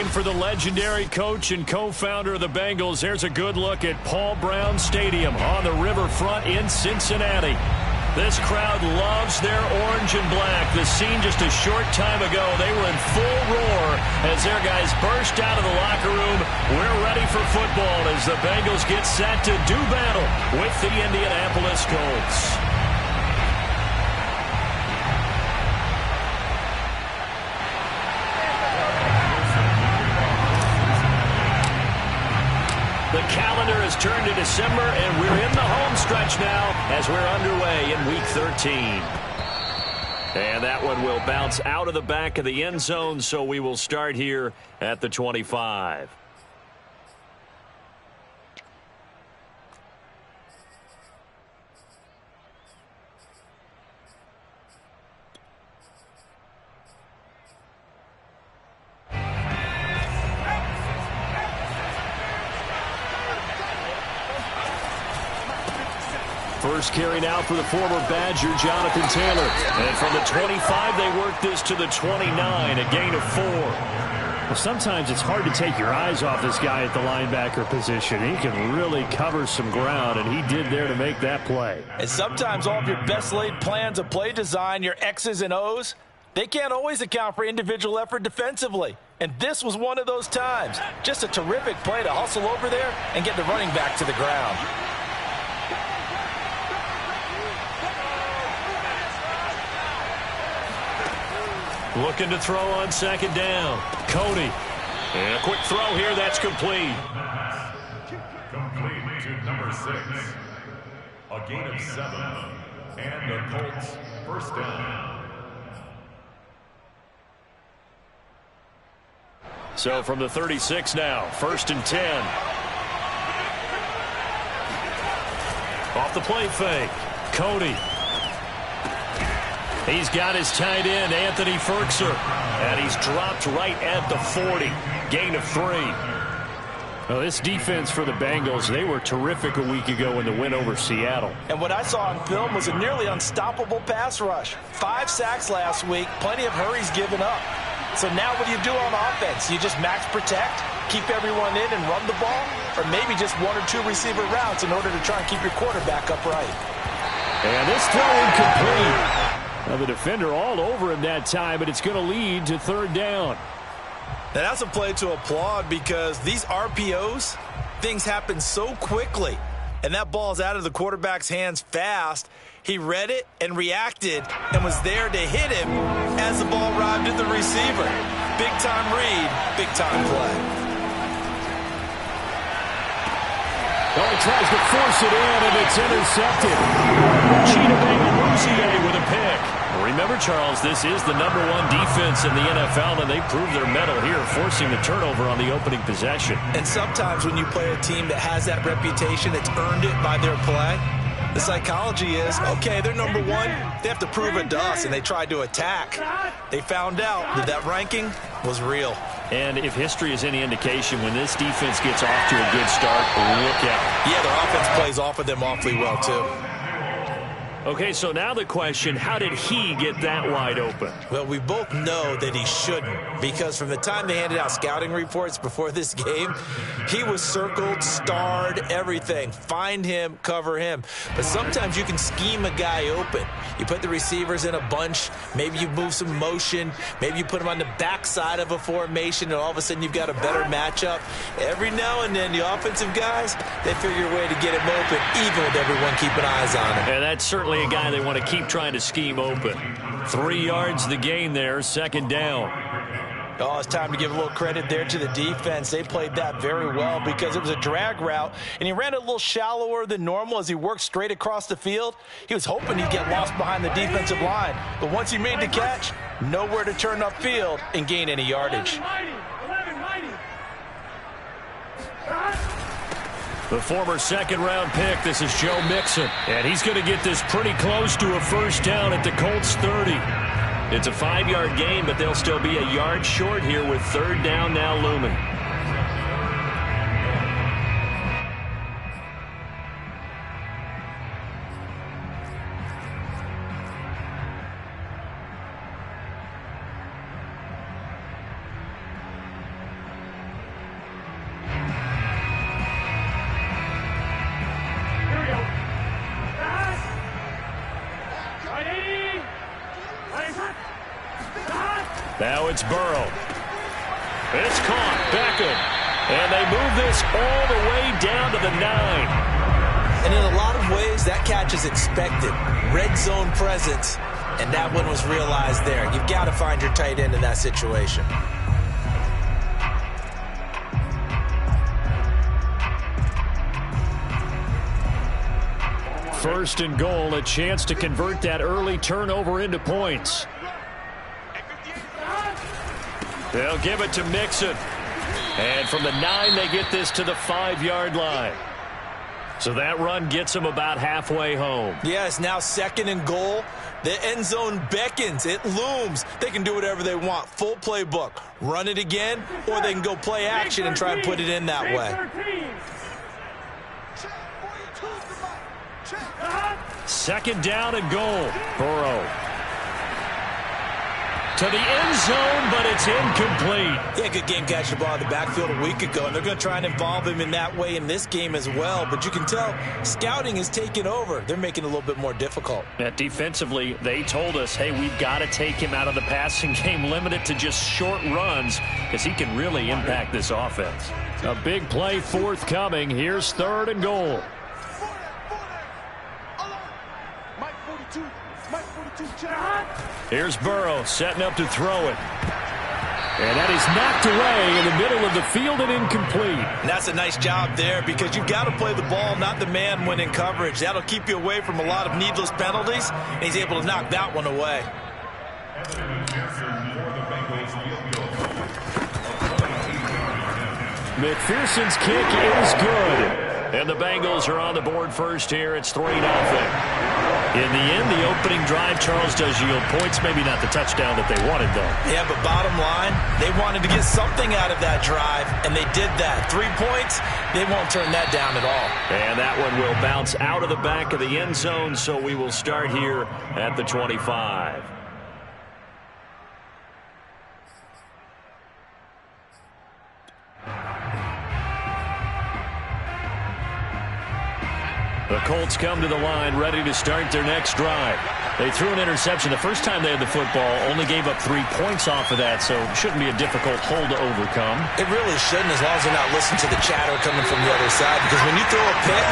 for the legendary coach and co-founder of the Bengals. Here's a good look at Paul Brown Stadium on the riverfront in Cincinnati. This crowd loves their orange and black. The scene just a short time ago, they were in full roar as their guys burst out of the locker room. We're ready for football as the Bengals get set to do battle with the Indianapolis Colts. The calendar has turned to December, and we're in the home stretch now as we're underway in Week 13. And that one will bounce out of the back of the end zone, so we will start here at the 25. First carry now for the former Badger, Jonathan Taylor. And from the 25, they work this to the 29, a gain of 4. Well, sometimes it's hard to take your eyes off this guy at the linebacker position. He can really cover some ground, and he did there to make that play. And sometimes all of your best laid plans of play design, your X's and O's, they can't always account for individual effort defensively. And this was one of those times. Just a terrific play to hustle over there and get the running back to the ground. Looking to throw on second down. Cody. And a quick throw here. That's complete. Complete to number 6. A gain of 7. And the Colts first down. So from the 36 now, 1st and 10. Off the play fake. Cody. He's got his tight end, Anthony Ferkser, and he's dropped right at the 40. Gain of 3. Well, this defense for the Bengals, they were terrific a week ago in the win over Seattle. And what I saw on film was a nearly unstoppable pass rush. 5 sacks last week, plenty of hurries given up. So now what do you do on offense? You just max protect, keep everyone in and run the ball, or maybe just 1 or 2 receiver routes in order to try and keep your quarterback upright. And this throw incomplete. Now the defender all over him that time, but it's going to lead to 3rd down. Now that's a play to applaud because these RPOs, things happen so quickly. And that ball's out of the quarterback's hands fast. He read it and reacted and was there to hit him as the ball arrived at the receiver. Big time read, big time play. Well, he tries to force it in, and it's intercepted. Cheetah Bengals with a pick. Remember, Charles, this is the #1 defense in the NFL, and they proved their mettle here, forcing the turnover on the opening possession. And sometimes when you play a team that has that reputation, that's earned it by their play, the psychology is, okay, they're #1. They have to prove it to us, and they tried to attack. They found out that that ranking was real. And if history is any indication, when this defense gets off to a good start, look out. Yeah, their offense plays off of them awfully well, too. Okay, so now the question, how did he get that wide open? Well, we both know that he shouldn't, because from the time they handed out scouting reports before this game, he was circled, starred, everything. Find him, cover him. But sometimes you can scheme a guy open. You put the receivers in a bunch, maybe you move some motion, maybe you put them on the backside of a formation, and all of a sudden you've got a better matchup. Every now and then, the offensive guys, they figure a way to get him open, even with everyone keeping eyes on him. And that's certainly a guy they want to keep trying to scheme open. 3 yards the gain there, 2nd down. Oh, it's time to give a little credit there to the defense. They played that very well because it was a drag route, and he ran it a little shallower than normal as he worked straight across the field. He was hoping he'd get lost behind the defensive line, but once he made the catch, nowhere to turn upfield and gain any yardage. The former 2nd-round pick, this is Joe Mixon, and he's going to get this pretty close to a 1st down at the Colts 30. It's a 5-yard gain, but they'll still be a yard short here with 3rd down now looming. Now it's Burrow. It's caught. Beckham. And they move this all the way down to the 9. And in a lot of ways, that catch is expected. Red zone presence, and that one was realized there. You've got to find your tight end in that situation. First and goal, a chance to convert that early turnover into points. They'll give it to Mixon. And from the 9, they get this to the 5-yard line. So that run gets them about halfway home. Yeah, it's now second and goal. The end zone beckons. It looms. They can do whatever they want. Full playbook. Run it again, or they can go play action and try and put it in that way. Second down and goal. Burrow. To the end zone, but it's incomplete. Yeah, good game catching the ball in the backfield a week ago, and they're going to try and involve him in that way in this game as well. But you can tell scouting is taking over. They're making it a little bit more difficult. Yeah, defensively, they told us, hey, we've got to take him out of the passing game, limit it to just short runs, because he can really impact this offense. A big play forthcoming. Here's third and goal. Here's Burrow setting up to throw it. And that is knocked away in the middle of the field and incomplete. And that's a nice job there because you've got to play the ball, not the man when in coverage. That'll keep you away from a lot of needless penalties, and he's able to knock that one away. McPherson's kick is good. And the Bengals are on the board first here. It's 3-0. In the end, the opening drive, Charles, does yield points. Maybe not the touchdown that they wanted, though. Yeah, but bottom line, they wanted to get something out of that drive, and they did that. 3 points, they won't turn that down at all. And that one will bounce out of the back of the end zone, so we will start here at the 25. The Colts come to the line, ready to start their next drive. They threw an interception the first time they had the football, only gave up 3 points off of that, so it shouldn't be a difficult hole to overcome. It really shouldn't, as long as they're not listening to the chatter coming from the other side, because when you throw a pick,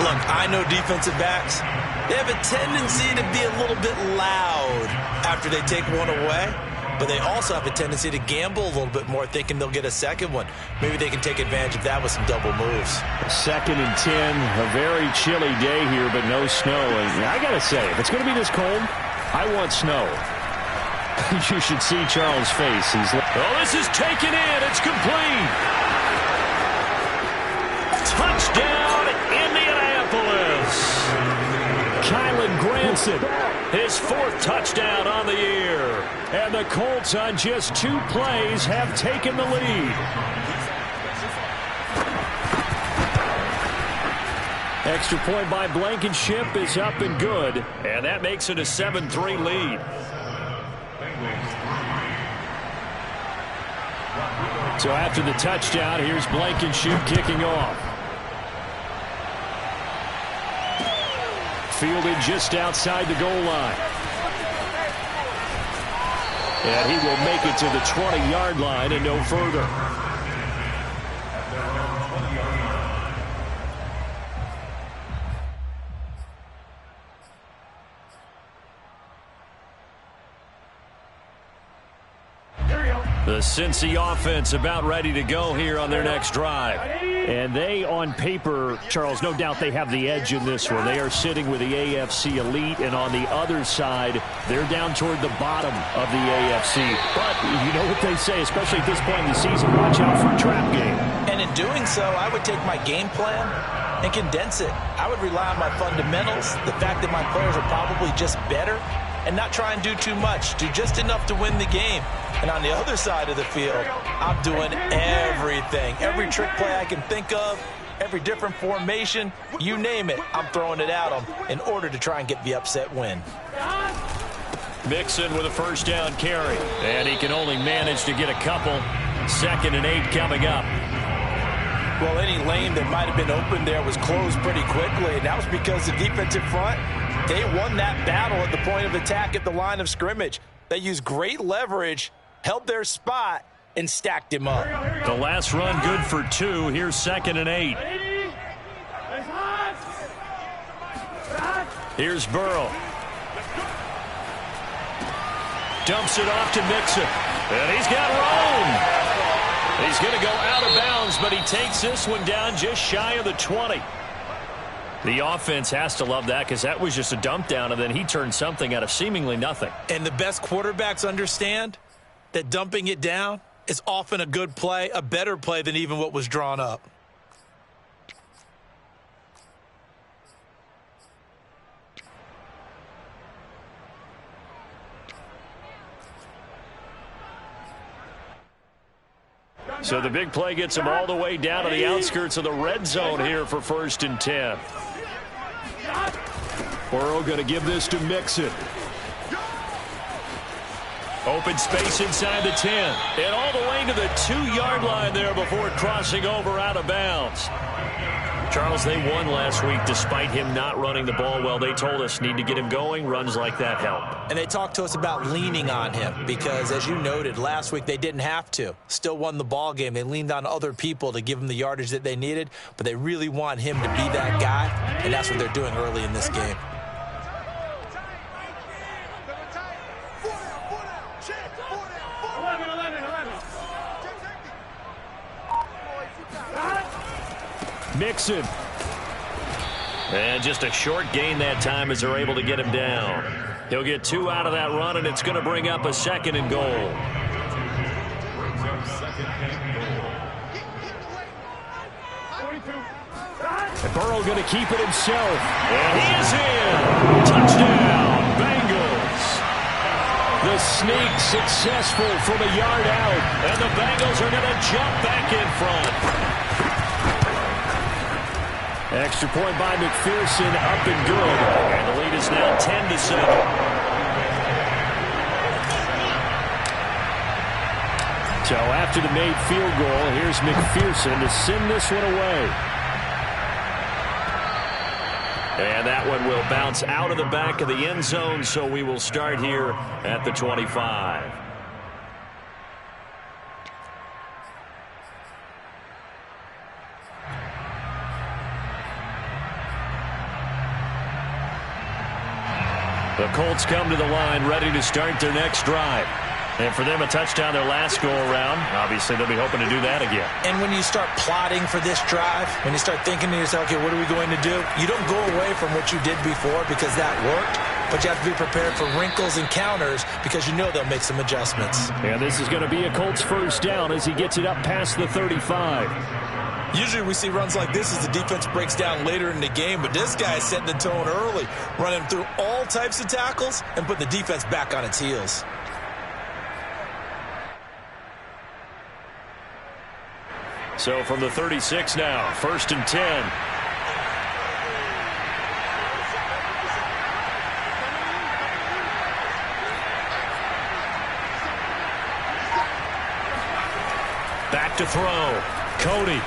look, I know defensive backs, they have a tendency to be a little bit loud after they take one away. But they also have a tendency to gamble a little bit more, thinking they'll get a second one. Maybe they can take advantage of that with some double moves. 2nd and 10, a very chilly day here, but no snow. And I got to say, if it's going to be this cold, I want snow. You should see Charles' face. He's like, oh, this is taken in. It's complete. Touchdown, Indianapolis. Kylan Granson, his 4th touchdown on the year. And the Colts on just 2 plays have taken the lead. Extra point by Blankenship is up and good. And that makes it a 7-3 lead. So after the touchdown, here's Blankenship kicking off. Fielded just outside the goal line. And he will make it to the 20-yard line and no further. The Cincy offense about ready to go here on their next drive. And they, on paper, Charles, no doubt they have the edge in this one. They are sitting with the AFC elite, and on the other side, they're down toward the bottom of the AFC. But you know what they say, especially at this point in the season, watch out for a trap game. And in doing so, I would take my game plan and condense it. I would rely on my fundamentals, the fact that my players are probably just better, and not try and do too much. Do just enough to win the game. And on the other side of the field, I'm doing everything. Every trick play I can think of, every different formation, you name it, I'm throwing it at them in order to try and get the upset win. Mixon with a first down carry. And he can only manage to get a couple. 2nd and 8 coming up. Well, any lane that might have been open there was closed pretty quickly, and that was because the defensive front, they won that battle at the point of attack at the line of scrimmage. They used great leverage held their spot, and stacked him up. The last run good for 2. Here's 2nd and 8. Here's Burrow. Dumps it off to Mixon. And he's got room. He's going to go out of bounds, but he takes this one down just shy of the 20. The offense has to love that because that was just a dump down, and then he turned something out of seemingly nothing. And the best quarterbacks understand that dumping it down is often a good play, a better play than even what was drawn up. So the big play gets him all the way down to the outskirts of the red zone here for 1st and 10. Burrow going to give this to Mixon. Open space inside the 10. And all the way to the 2-yard line there before crossing over out of bounds. Charles, they won last week despite him not running the ball well. They told us need to get him going. Runs like that help. And they talked to us about leaning on him because, as you noted, last week they didn't have to. Still won the ball game. They leaned on other people to give them the yardage that they needed, but they really want him to be that guy, and that's what they're doing early in this game. Mixon. And just a short gain that time as they're able to get him down. He'll get 2 out of that run, and it's going to bring up a 2nd and goal. And Burrow going to keep it himself. And he is in. Touchdown, Bengals. The sneak successful from a yard out. And the Bengals are going to jump back in front. Extra point by McPherson, up and good. And the lead is now 10-7. So after the made field goal, here's McPherson to send this one away. And that one will bounce out of the back of the end zone, so we will start here at the 25. The Colts come to the line ready to start their next drive. And for them, a touchdown their last go-around. Obviously, they'll be hoping to do that again. And when you start plotting for this drive, when you start thinking to yourself, okay, what are we going to do? You don't go away from what you did before because that worked, but you have to be prepared for wrinkles and counters because you know they'll make some adjustments. And this is going to be a Colts 1st down as he gets it up past the 35. Usually we see runs like this as the defense breaks down later in the game, but this guy is setting the tone early, running through all types of tackles and putting the defense back on its heels. So from the 36 now, 1st and 10. Back to throw. Cody.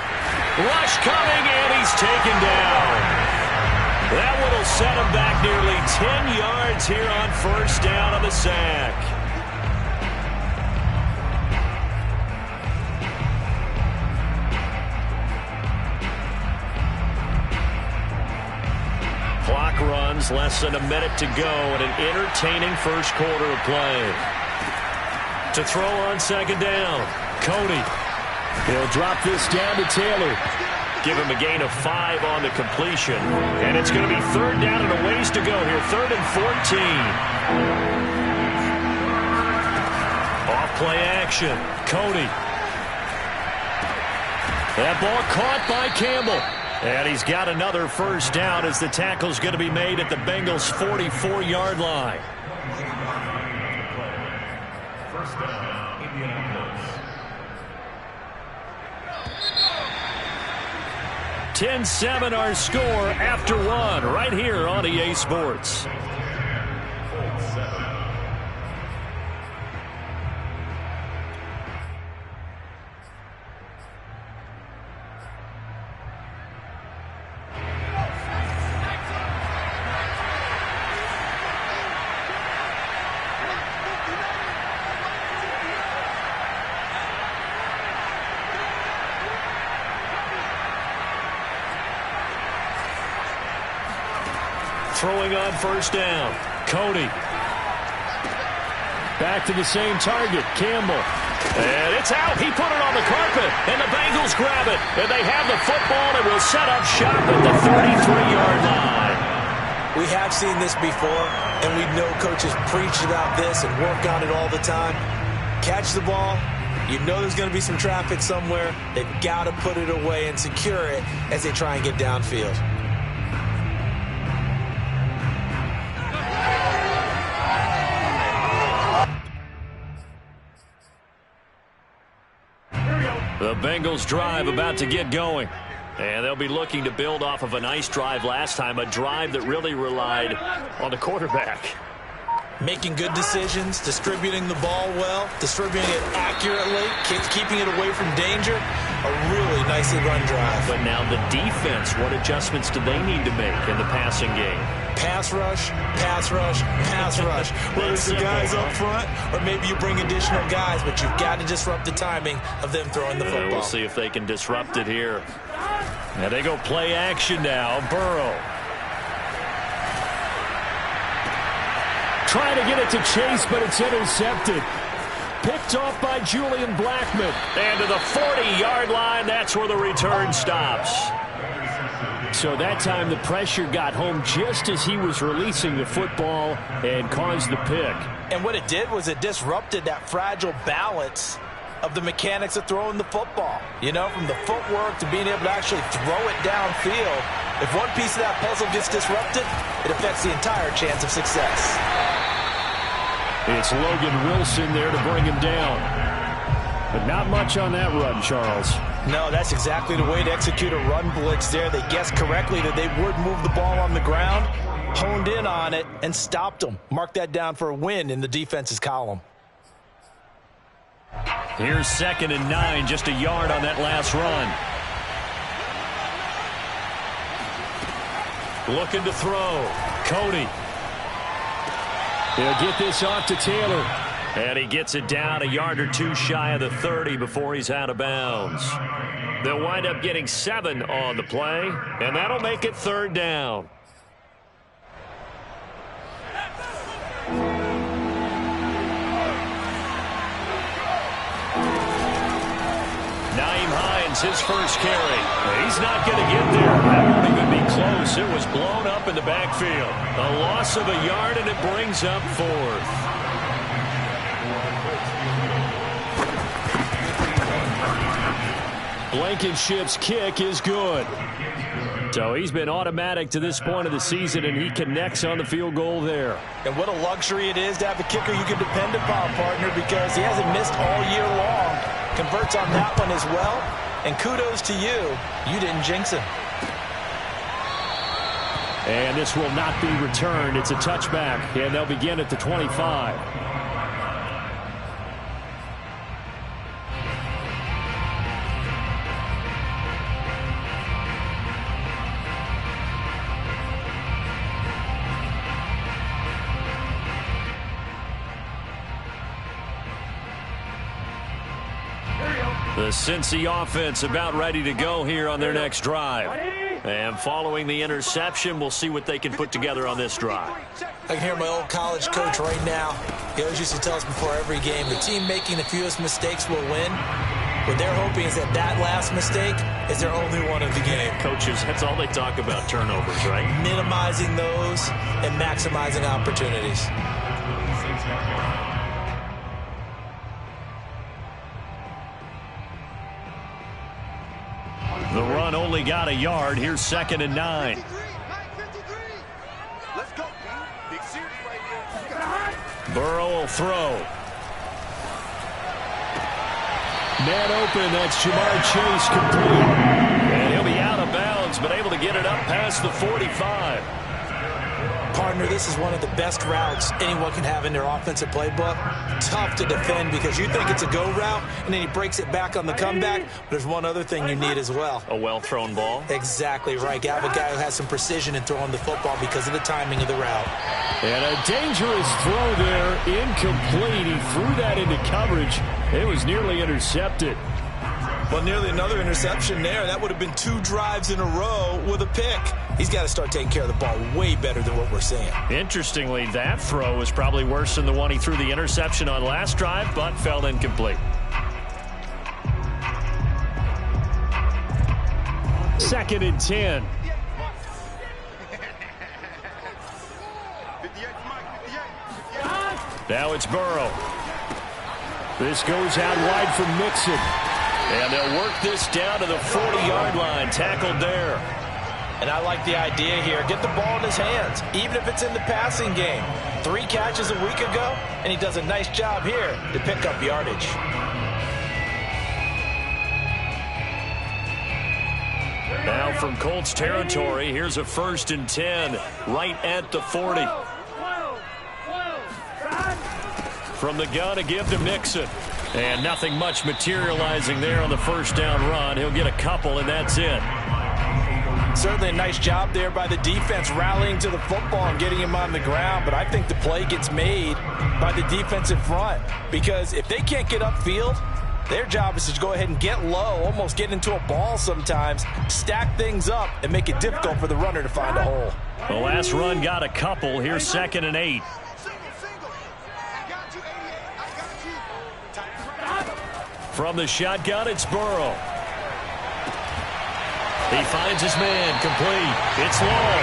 Rush coming, and he's taken down. That one will set him back nearly 10 yards here on 1st down on the sack. Clock runs, less than a minute to go, and an entertaining 1st quarter of play. To throw on 2nd down, Cody. He'll drop this down to Taylor. Give him a gain of 5 on the completion. And it's going to be 3rd down and a ways to go here. 3rd and 14. Off-play action. Cody. That ball caught by Campbell. And he's got another 1st down as the tackle's going to be made at the Bengals' 44-yard line. 1st down, Indianapolis. 10-7 our score after 1 right here on EA Sports. throwing on first down. Cody. Back to the same target, Campbell. And it's out. He put it on the carpet, and the Bengals grab it. And they have the football and will set up shop at the 33-yard line. We have seen this before, and we know coaches preach about this and work on it all the time. Catch the ball. You know there's going to be some traffic somewhere. They've got to put it away and secure it as they try and get downfield. The Bengals drive about to get going. And they'll be looking to build off of a nice drive last time, a drive that really relied on the quarterback. Making good decisions, distributing the ball well, distributing it accurately, keeping it away from danger. A really nicely run drive. But now the defense, what adjustments do they need to make in the passing game? Pass rush, pass rush, pass rush. Whether it's the guys up front or maybe you bring additional guys, but you've got to disrupt the timing of them throwing the football. We'll see if they can disrupt it here. Now they go play action now. Burrow. Trying to get it to Chase, but it's intercepted. Picked off by Julian Blackmon. And to the 40-yard line, that's where the return stops. So that time the pressure got home just as he was releasing the football and caused the pick. And what it did was it disrupted that fragile balance of the mechanics of throwing the football. You know, from the footwork to being able to actually throw it downfield. If one piece of that puzzle gets disrupted, it affects the entire chance of success. It's Logan Wilson there to bring him down. But not much on that run, Charles. No, that's exactly the way to execute a run blitz there. They guessed correctly that they would move the ball on the ground, honed in on it, and stopped them. Mark that down for a win in the defense's column. Here's 2nd and 9, just a yard on that last run. Looking to throw. Cody. He'll get this off to Taylor. And he gets it down a yard or two shy of the 30 before he's out of bounds. They'll wind up getting 7 on the play, and that'll make it 3rd down. Naeem Hines, his first carry. He's not going to get there. That won't even be close. It was blown up in the backfield. A loss of a yard, and it brings up 4th. Blankenship's kick is good. So he's been automatic to this point of the season, and he connects on the field goal there. And what a luxury it is to have a kicker you can depend upon, partner, because he hasn't missed all year long. Converts on that one as well. And kudos to you. You didn't jinx him. And this will not be returned. It's a touchback, and they'll begin at the 25. The Cincy offense about ready to go here on their next drive. And following the interception, we'll see what they can put together on this drive. I can hear my old college coach right now. He always used to tell us before every game, the team making the fewest mistakes will win. What they're hoping is that that last mistake is their only one of the game. Coaches, that's all they talk about, turnovers, right? Minimizing those and maximizing opportunities. The run only got a yard. Here's 2nd and 9. Burrow will throw. Man open, that's Jamar Chase complete. And he'll be out of bounds, but able to get it up past the 45. Partner, this is one of the best routes anyone can have in their offensive playbook. Tough to defend because you think it's a go route, and then he breaks it back on the comeback. But there's one other thing you need as well. A well-thrown ball. Exactly right. You have a guy who has some precision in throwing the football because of the timing of the route. And a dangerous throw there, incomplete. He threw that into coverage. It was nearly intercepted. Well, nearly another interception there. That would have been 2 drives in a row with a pick. He's got to start taking care of the ball way better than what we're seeing. Interestingly, that throw was probably worse than the one he threw the interception on last drive, but fell incomplete. Second and 10. Now it's Burrow. This goes out wide from Mixon. And they'll work this down to the 40-yard line. Tackled there. And I like the idea here. Get the ball in his hands, even if it's in the passing game. 3 catches a week ago, and he does a nice job here to pick up yardage. Now from Colts territory, here's a 1st and 10 right at the 40. From the gun, a give to Mixon. And nothing much materializing there on the first down run. He'll get a couple, and that's it. Certainly a nice job there by the defense rallying to the football and getting him on the ground. But I think the play gets made by the defensive front. Because if they can't get upfield, their job is to go ahead and get low, almost get into a ball sometimes, stack things up, and make it difficult for the runner to find a hole. The last run got a couple. Here's 2nd and 8. From the shotgun, it's Burrow. He finds his man, complete. It's long.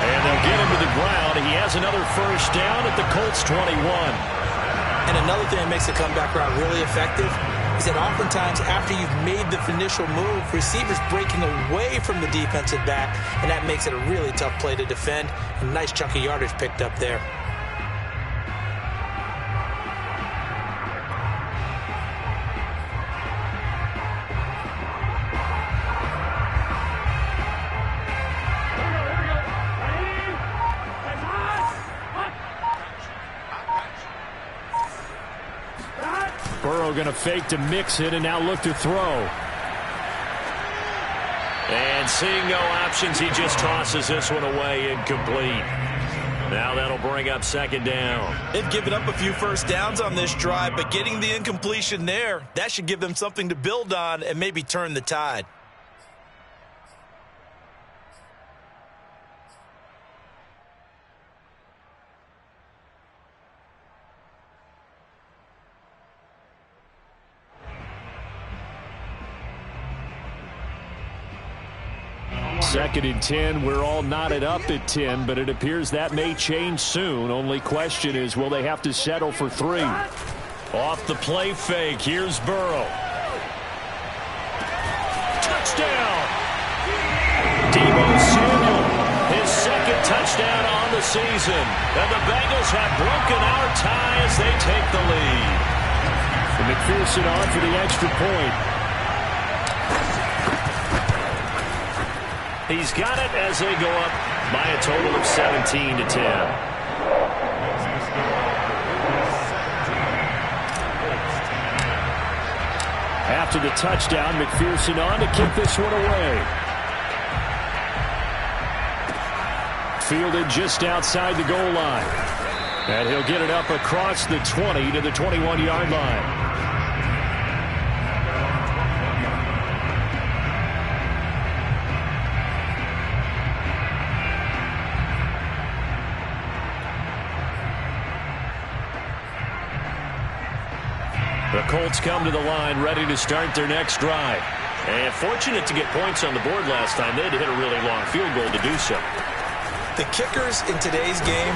And they'll get him to the ground. He has another first down at the Colts 21. And another thing that makes the comeback route really effective is that oftentimes after you've made the initial move, receivers breaking away from the defensive back, and that makes it a really tough play to defend. A nice chunk of yardage picked up there. Burrow going to fake to Mixon and now look to throw. And seeing no options, he just tosses this one away, incomplete. Now that'll bring up 2nd down. They've given up a few first downs on this drive, but getting the incompletion there, that should give them something to build on and maybe turn the tide. Second and 10. We're all knotted up at 10, but it appears that may change soon. Only question is, will they have to settle for 3? Off the play fake. Here's Burrow. Touchdown! Deebo Samuel, his 2nd touchdown on the season. And the Bengals have broken our tie as they take the lead. And McPherson on for the extra point. He's got it as they go up by a total of 17 to 10. After the touchdown, McPherson on to kick this one away. Fielded just outside the goal line. And he'll get it up across the 20 to the 21-yard line. The Colts come to the line ready to start their next drive. And fortunate to get points on the board last time. They had to hit a really long field goal to do so. The kickers in today's game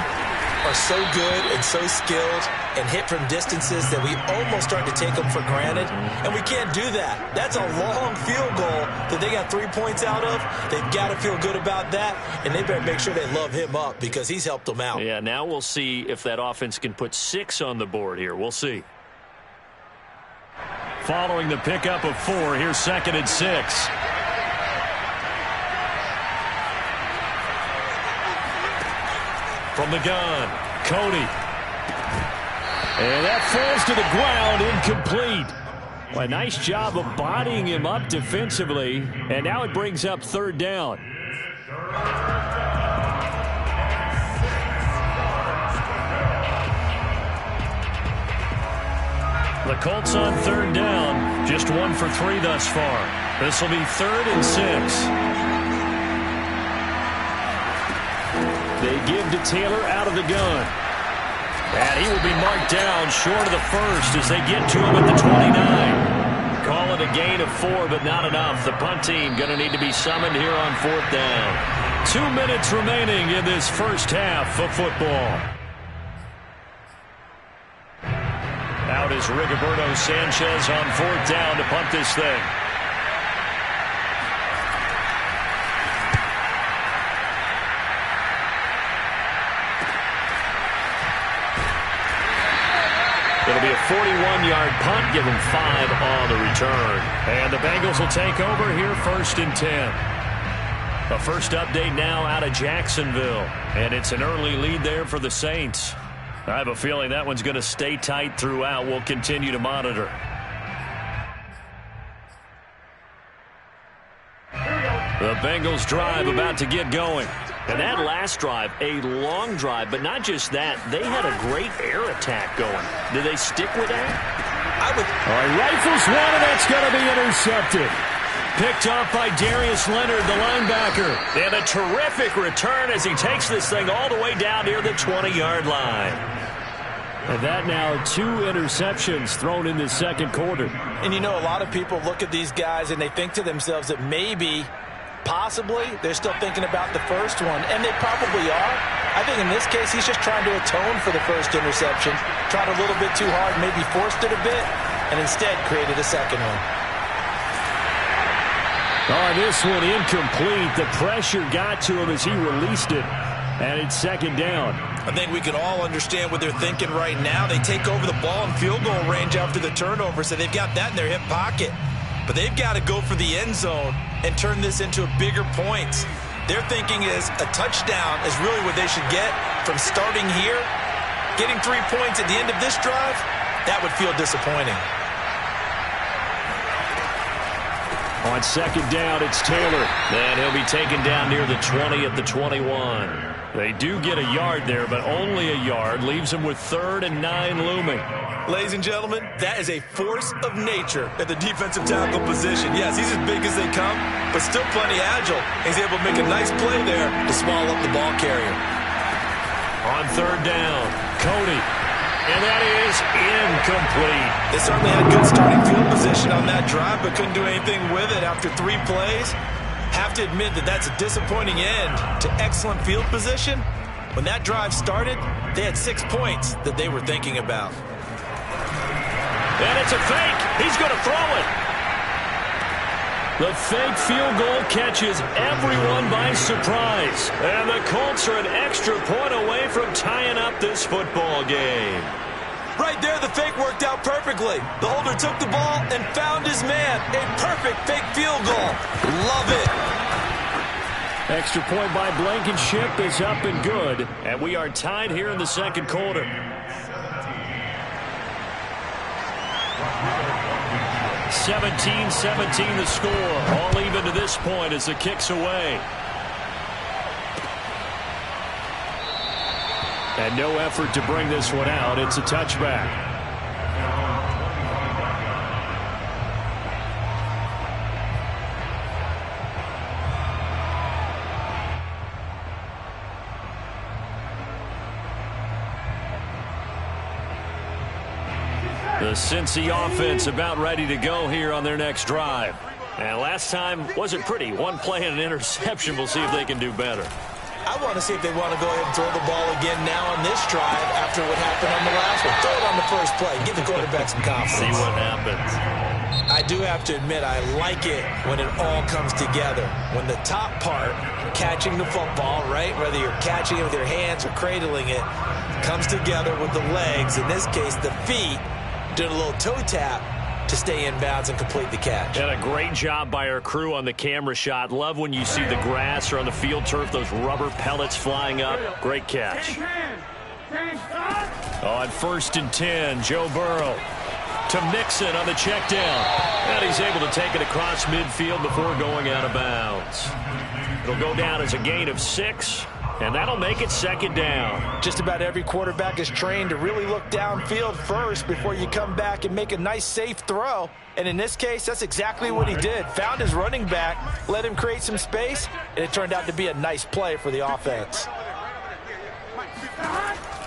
are so good and so skilled and hit from distances that we almost start to take them for granted. And we can't do that. That's a long field goal that they got 3 points out of. They've got to feel good about that. And they better make sure they love him up because he's helped them out. Yeah, now we'll see if that offense can put 6 on the board here. We'll see. Following the pickup of 4, here's 2nd and 6. From the gun, Cody. And that falls to the ground, incomplete. Well, a nice job of bodying him up defensively. And now it brings up 3rd down. The Colts on third down, just 1 for 3 thus far. This will be 3rd and 6. They give to Taylor out of the gun. And he will be marked down short of the first as they get to him at the 29. Call it a gain of 4, but not enough. The punt team going to need to be summoned here on 4th down. 2 minutes remaining in this first half of football. Out is Rigoberto Sanchez on 4th down to punt this thing. It'll be a 41-yard punt, give them 5 on the return. And the Bengals will take over here 1st and 10. A first update now out of Jacksonville. And it's an early lead there for the Saints. I have a feeling that one's going to stay tight throughout. We'll continue to monitor. The Bengals drive about to get going. And that last drive, a long drive, but not just that. They had a great air attack going. Do they stick with that? All right, rifles one, and that's going to be intercepted. Picked off by Darius Leonard, the linebacker. And a terrific return as he takes this thing all the way down near the 20-yard line. And that now 2 interceptions thrown in the second quarter. And you know, a lot of people look at these guys and they think to themselves that maybe, possibly, they're still thinking about the first one. And they probably are. I think in this case, he's just trying to atone for the first interception. Tried a little bit too hard, maybe forced it a bit, and instead created a second one. Oh, this one incomplete. The pressure got to him as he released it. And it's 2nd down. I think we can all understand what they're thinking right now. They take over the ball in field goal range after the turnover, so they've got that in their hip pocket. But they've got to go for the end zone and turn this into bigger points. Their thinking is a touchdown is really what they should get from starting here. Getting 3 points at the end of this drive, that would feel disappointing. On 2nd down, it's Taylor. And he'll be taken down near the 20 at the 21. They do get a yard there, but only a yard. Leaves them with 3rd and 9 looming. Ladies and gentlemen, that is a force of nature at the defensive tackle position. Yes, he's as big as they come, but still plenty agile. He's able to make a nice play there to swallow up the ball carrier. On 3rd down, Cody. And that is incomplete. They certainly had good starting field position on that drive, but couldn't do anything with it after 3 plays. Have to admit that that's a disappointing end to excellent field position. When that drive started, they had 6 points that they were thinking about. And it's a fake. He's going to throw it. The fake field goal catches everyone by surprise. And the Colts are an extra point away from tying up this football game. Right there, the fake worked out perfectly. The holder took the ball and found his man. A perfect fake field goal. Love it. Extra point by Blankenship is up and good. And we are tied here in the second quarter. (17-17) the score. All even to this point as the kick's away. And no effort to bring this one out. It's a touchback. The Cincy offense about ready to go here on their next drive. And last time wasn't pretty. 1 play and an interception. We'll see if they can do better. I want to see if they want to go ahead and throw the ball again now on this drive after what happened on the last one. Throw it on the first play. Give the quarterback some confidence. See what happens. I do have to admit, I like it when it all comes together. When the top part, catching the football, right, whether you're catching it with your hands or cradling it, comes together with the legs, in this case the feet, doing a little toe tap to stay in bounds and complete the catch. And a great job by our crew on the camera shot. Love when you see the grass or on the field turf, those rubber pellets flying up. Great catch. On 1st and 10, Joe Burrow to Mixon on the check down. And he's able to take it across midfield before going out of bounds. It'll go down as a gain of 6. And that'll make it second down. Just about every quarterback is trained to really look downfield first before you come back and make a nice, safe throw. And in this case, that's exactly what he did. Found his running back, let him create some space, and it turned out to be a nice play for the offense.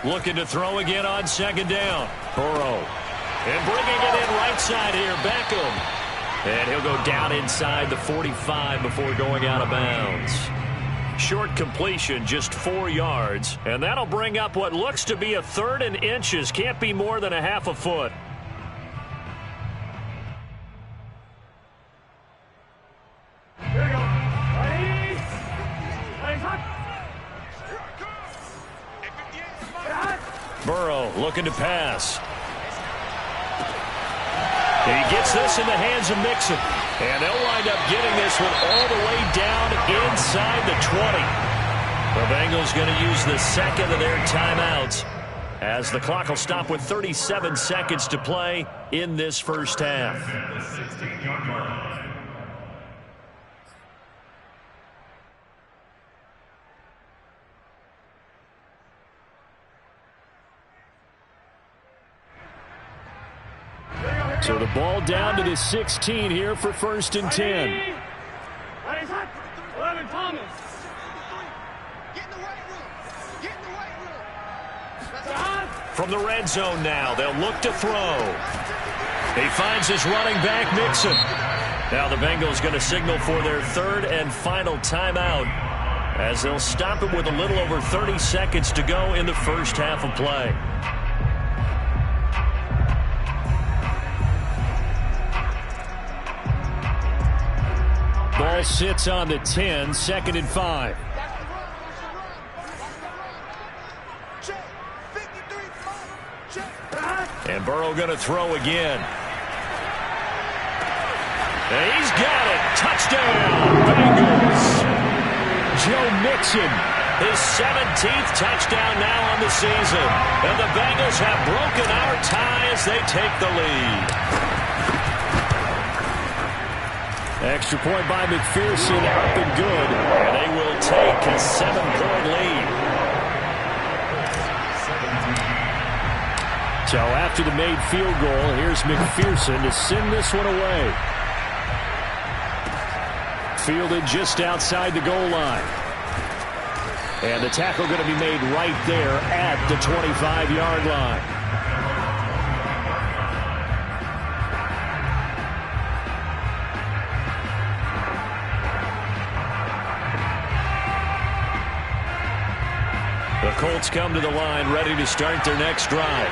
Looking to throw again on second down. Burrow. And bringing it in right side here, Beckham. And he'll go down inside the 45 before going out of bounds. Short completion, just 4 yards. And that'll bring up what looks to be a 3rd and inches. Can't be more than a half a foot. Burrow looking to pass. He gets this in the hands of Mixon. And they'll wind up getting this one all the way down inside the 20. The Bengals going to use the second of their timeouts as the clock will stop with 37 seconds to play in this first half. So the ball down to the 16 here for 1st and 10. From the red zone now, they'll look to throw. He finds his running back, Mixon. Now the Bengals going to signal for their 3rd and final timeout as they'll stop it with a little over 30 seconds to go in the first half of play. Ball sits on the 10, 2nd and 5. And Burrow going to throw again. And he's got it. Touchdown, Bengals. Joe Mixon, his 17th touchdown now on the season. And the Bengals have broken our tie as they take the lead. Extra point by McPherson, up and good. And they will take a 7-point lead. So after the made field goal, here's McPherson to send this one away. Fielded just outside the goal line. And the tackle going to be made right there at the 25-yard line. The Colts come to the line ready to start their next drive.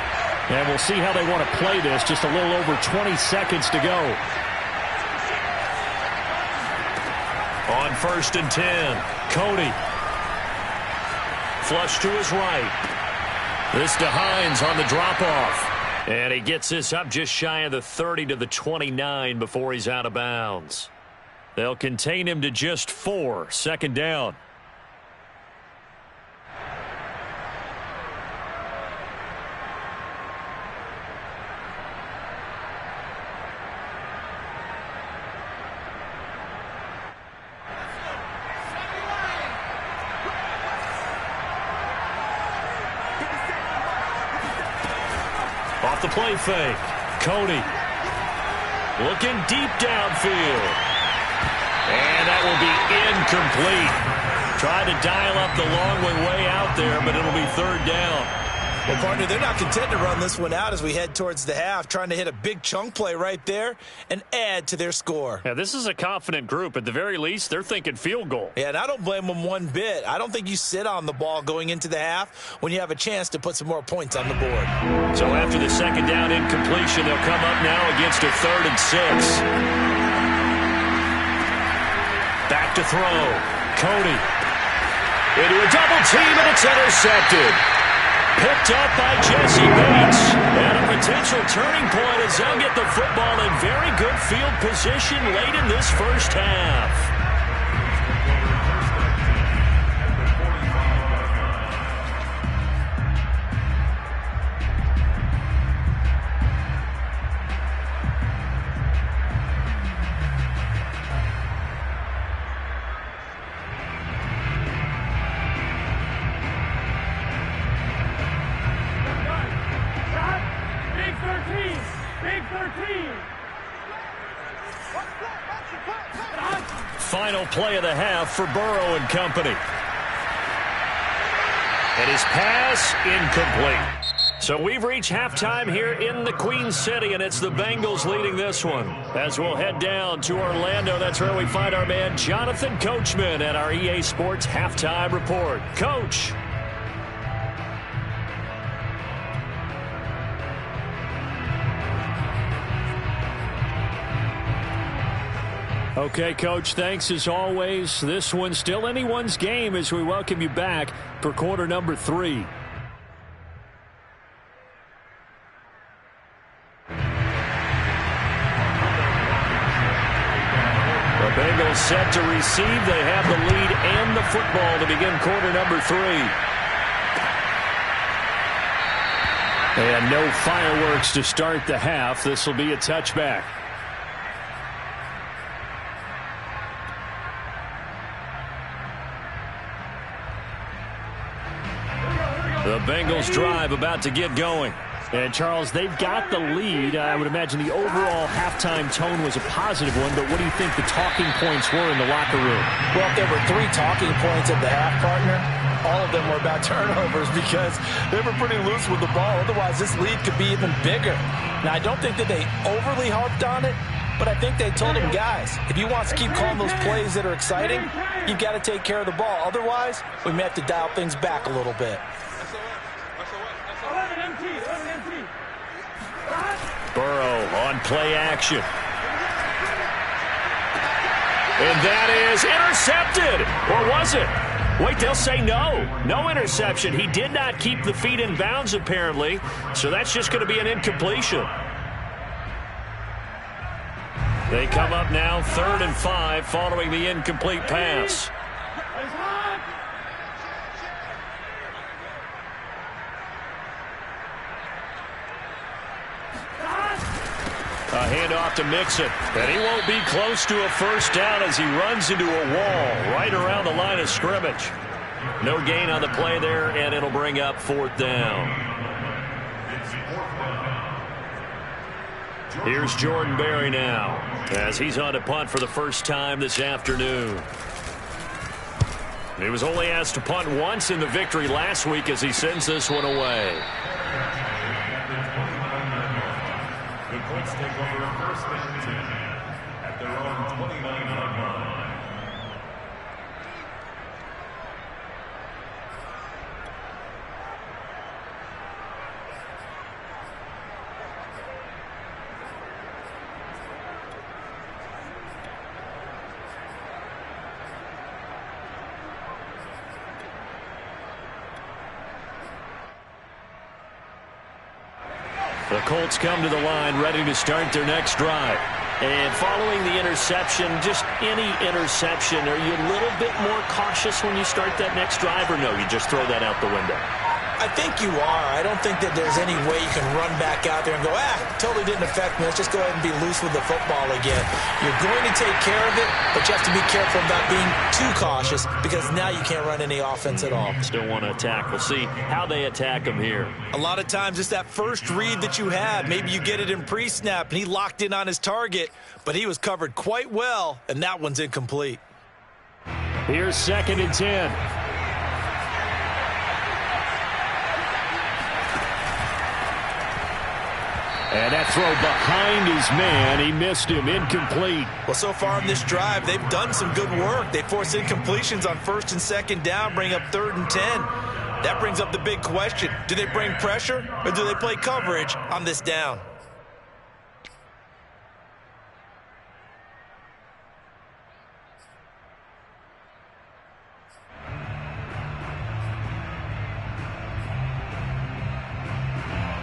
And we'll see how they want to play this. Just a little over 20 seconds to go. On 1st and 10, Cody. Flush to his right. This to Hines on the drop-off. And he gets this up just shy of the 30 to the 29 before he's out of bounds. They'll contain him to just 4, 2nd down. Off the play fake. Cody looking deep downfield. And that will be incomplete. Tried to dial up the long way out there, but it'll be 3rd down. Well, partner, they're not content to run this one out as we head towards the half, trying to hit a big chunk play right there and add to their score. Yeah, this is a confident group. At the very least, they're thinking field goal. Yeah, and I don't blame them one bit. I don't think you sit on the ball going into the half when you have a chance to put some more points on the board. So after the 2nd down incompletion, they'll come up now against a 3rd and 6. Back to throw. Cody into a double team, and it's intercepted. Picked up by Jesse Bates. And a potential turning point as they'll get the football in very good field position late in this first half. final play of the half for Burrow and company. And his pass incomplete. So we've reached halftime here in the Queen City, and it's the Bengals leading this one. As we'll head down to Orlando, that's where we find our man Jonathan Coachman at our EA Sports Halftime Report. Coach. Okay, Coach, thanks as always. This one's still anyone's game as we welcome you back for quarter number 3. The Bengals set to receive. They have the lead and the football to begin quarter number 3. And no fireworks to start the half. This will be a touchback. The Bengals drive about to get going. And, Charles, they've got the lead. I would imagine the overall halftime tone was a positive one, but what do you think the talking points were in the locker room? Well, if there were 3 talking points at the half, partner, all of them were about turnovers because they were pretty loose with the ball. Otherwise, this lead could be even bigger. Now, I don't think that they overly harped on it, but I think they told them, guys, if you want to keep calling those plays that are exciting, you've got to take care of the ball. Otherwise, we may have to dial things back a little bit. Burrow on play action. And that is intercepted. Or was it? Wait, they'll say no. No interception. He did not keep the feet in bounds, apparently. So that's just going to be an incompletion. They come up now 3rd and 5 following the incomplete pass. A handoff to Mixon. And he won't be close to a first down as he runs into a wall right around the line of scrimmage. No gain on the play there, and it'll bring up 4th down. Here's Jordan Berry now as he's on to punt for the first time this afternoon. He was only asked to punt once in the victory last week as he sends this one away. The Colts take over a 1st and 10 at their own 29-yard line. The Colts come to the line ready to start their next drive. And following the interception, just any interception, are you a little bit more cautious when you start that next drive, or no, you just throw that out the window? I think you are. I don't think that there's any way you can run back out there and go, totally didn't affect me. Let's just go ahead and be loose with the football again. You're going to take care of it, but you have to be careful about being too cautious because now you can't run any offense at all. Still want to attack. We'll see how they attack him here. A lot of times it's that first read that you have. Maybe you get it in pre-snap, and he locked in on his target, but he was covered quite well, and that one's incomplete. Here's 2nd and 10. And that throw behind his man. He missed him. Incomplete. Well, so far in this drive, they've done some good work. They force incompletions on 1st and 2nd down, bring up 3rd and 10. That brings up the big question. Do they bring pressure or do they play coverage on this down?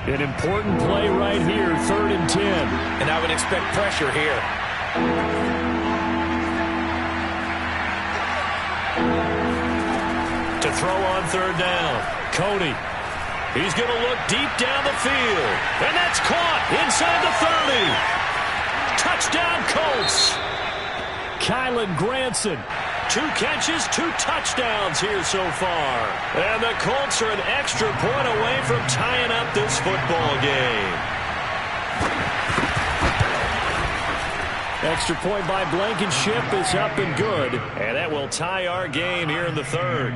An important play right here, 3rd and 10. And I would expect pressure here. To throw on 3rd down, Cody. He's going to look deep down the field. And that's caught inside the 30. Touchdown, Colts. Kylan Granson. 2 catches, 2 touchdowns here so far. And the Colts are an extra point away from tying up this football game. Extra point by Blankenship is up and good. And that will tie our game here in the third.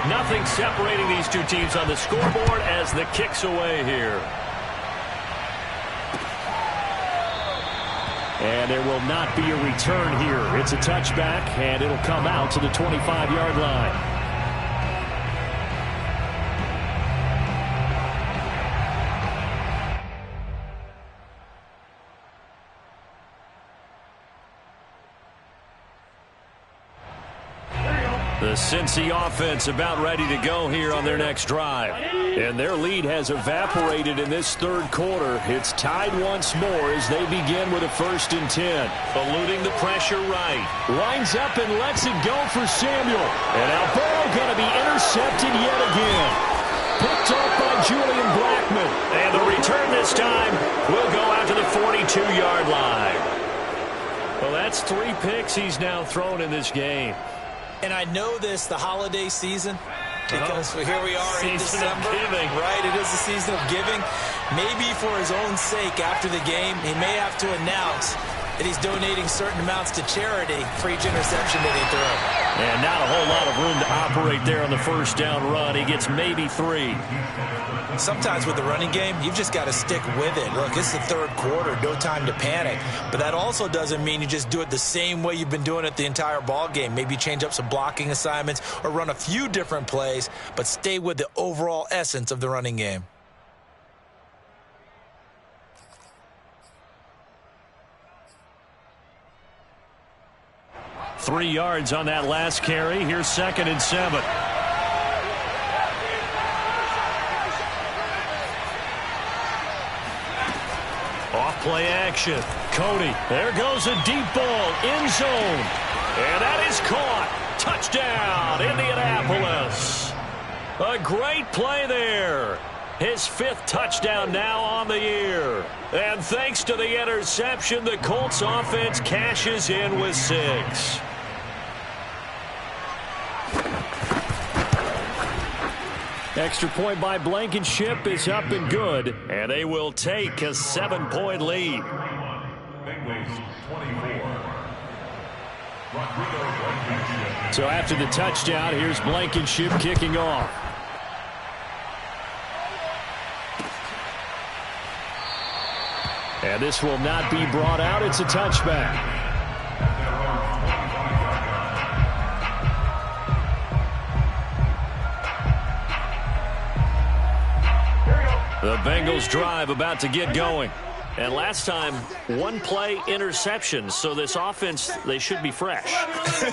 Nothing separating these two teams on the scoreboard as the kick's away here. And there will not be a return here. It's a touchback, and it'll come out to the 25-yard line. The Cincy offense about ready to go here on their next drive. And their lead has evaporated in this third quarter. It's tied once more as they begin with a 1st and 10. Eluding the pressure right. Lines up and lets it go for Samuel. And now Burrow going to be intercepted yet again. Picked off by Julian Blackman. And the return this time will go out to the 42-yard line. Well, that's 3 picks he's now thrown in this game. And I know this, the holiday season, because here we are in December. Right, it is the season of giving. Maybe for his own sake after the game, he may have to announce that he's donating certain amounts to charity for each interception that he threw. And not a whole lot of room to operate there on the first down run. He gets maybe 3. Sometimes with the running game, you've just got to stick with it. Look, it's the third quarter, no time to panic. But that also doesn't mean you just do it the same way you've been doing it the entire ball game. Maybe change up some blocking assignments or run a few different plays, but stay with the overall essence of the running game. Three yards on that last carry. Here's 2nd and 7. Off play action. Cody. There goes a deep ball. End zone. And that is caught. Touchdown, Indianapolis. A great play there. His 5th touchdown now on the year. And thanks to the interception, the Colts offense cashes in with 6. Extra point by Blankenship is up and good. And they will take a 7-point lead. Bengals 24. So after the touchdown, here's Blankenship kicking off. And this will not be brought out. It's a touchback. The Bengals drive about to get going. And last time, 1-play interception. So this offense, they should be fresh.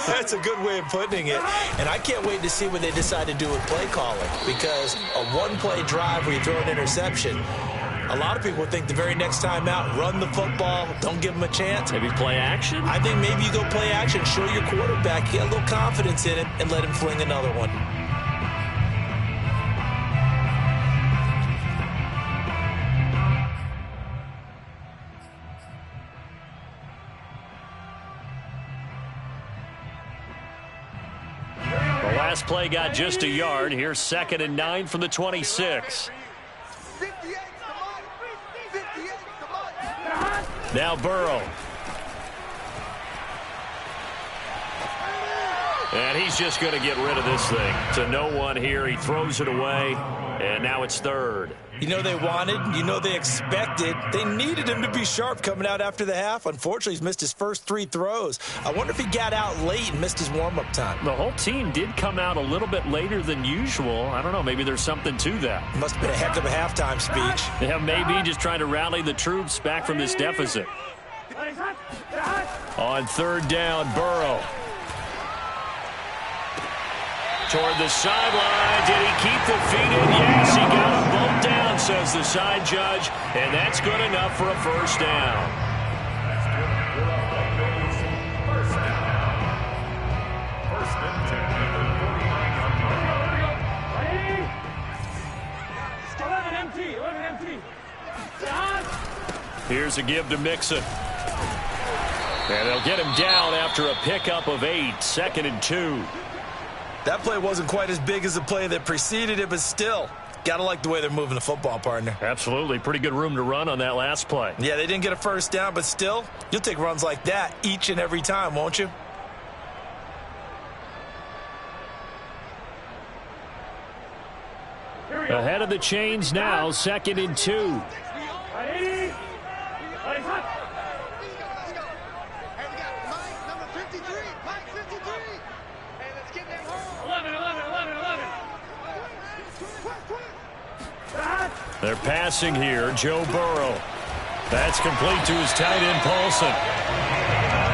That's a good way of putting it. And I can't wait to see what they decide to do with play calling. Because a 1-play drive where you throw an interception, a lot of people think the very next time out, run the football, don't give them a chance. Maybe play action? I think maybe you go play action, show your quarterback, get a little confidence in him, and let him fling another one. The last play got just a yard. Here's 2nd and 9 from the 26. Now Burrow. And he's just going to get rid of this thing to no one here. He throws it away, and now it's 3rd. You know they wanted, you know they expected. They needed him to be sharp coming out after the half. Unfortunately, he's missed his first 3 throws. I wonder if he got out late and missed his warm-up time. The whole team did come out a little bit later than usual. I don't know, maybe there's something to that. Must have been a heck of a halftime speech. Yeah, maybe just trying to rally the troops back from this deficit. On 3rd down, Burrow. Toward the sideline. Did he keep the feet in? Yes, he got them both down, says the side judge. And that's good enough for a 1st down. Here's a give to Mixon. And they'll get him down after a pickup of 8. 2nd and 2. That play wasn't quite as big as the play that preceded it, but still, Got to like the way they're moving the football, partner. Absolutely. Pretty good room to run on that last play. Yeah, they didn't get a first down, but still, you'll take runs like that each and every time, won't you? Ahead of the chains now, 2nd and 2. They're passing here. Joe Burrow. That's complete to his tight end, Paulson.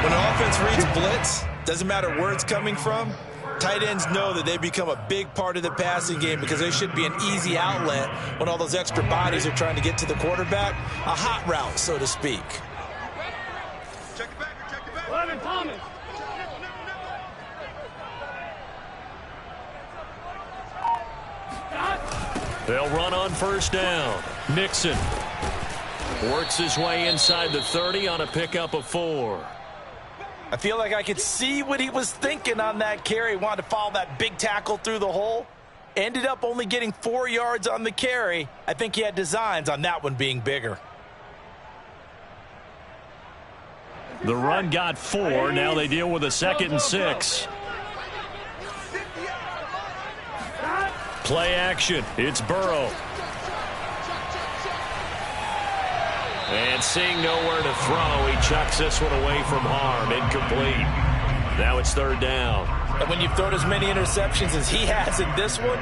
When an offense reads blitz, doesn't matter where it's coming from, tight ends know that they become a big part of the passing game because they should be an easy outlet when all those extra bodies are trying to get to the quarterback. A hot route, so to speak. Check it back. Thomas. They'll run on first down. Mixon works his way inside the 30 on a pickup of 4. I feel like I could see what he was thinking on that carry. Wanted to follow that big tackle through the hole. Ended up only getting 4 yards on the carry. I think he had designs on that one being bigger. The run got 4. Now they deal with a 2nd and 6. Play action. It's Burrow. And seeing nowhere to throw, he chucks this one away from harm. Incomplete. Now it's 3rd down. And when you've thrown as many interceptions as he has in this one,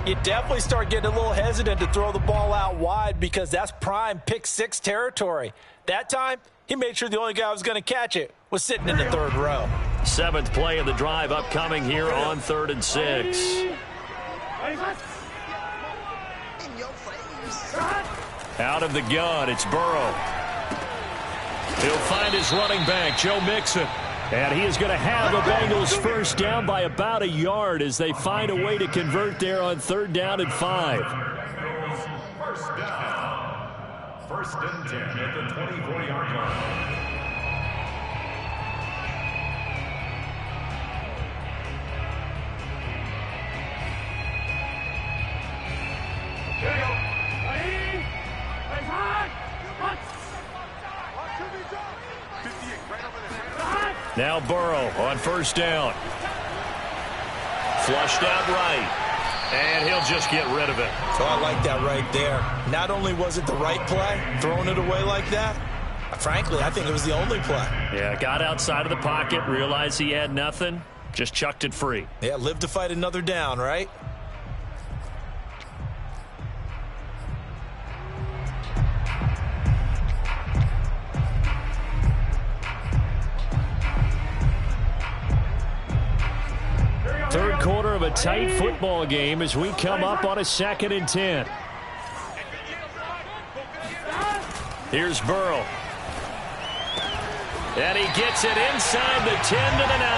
you definitely start getting a little hesitant to throw the ball out wide because that's prime pick 6 territory. That time, he made sure the only guy who was going to catch it was sitting in the 3rd row. 7th play of the drive upcoming here on 3rd and 6. Out of the gun, it's Burrow. He'll find his running back, Joe Mixon. And he is going to have the Bengals first down by about a yard as they find a way to convert there on 3rd down and 5. First down. 1st and 10 at the 24-yard line. Now Burrow on first down. Flushed out right. And he'll just get rid of it. So I like that right there. Not only was it the right play, throwing it away like that, frankly, I think it was the only play. Yeah, got outside of the pocket, realized he had nothing, just chucked it free. Yeah, live to fight another down, right? Third quarter of a tight football game as we come up on a 2nd and 10. Here's Burrow. And he gets it inside the 10 to the 9.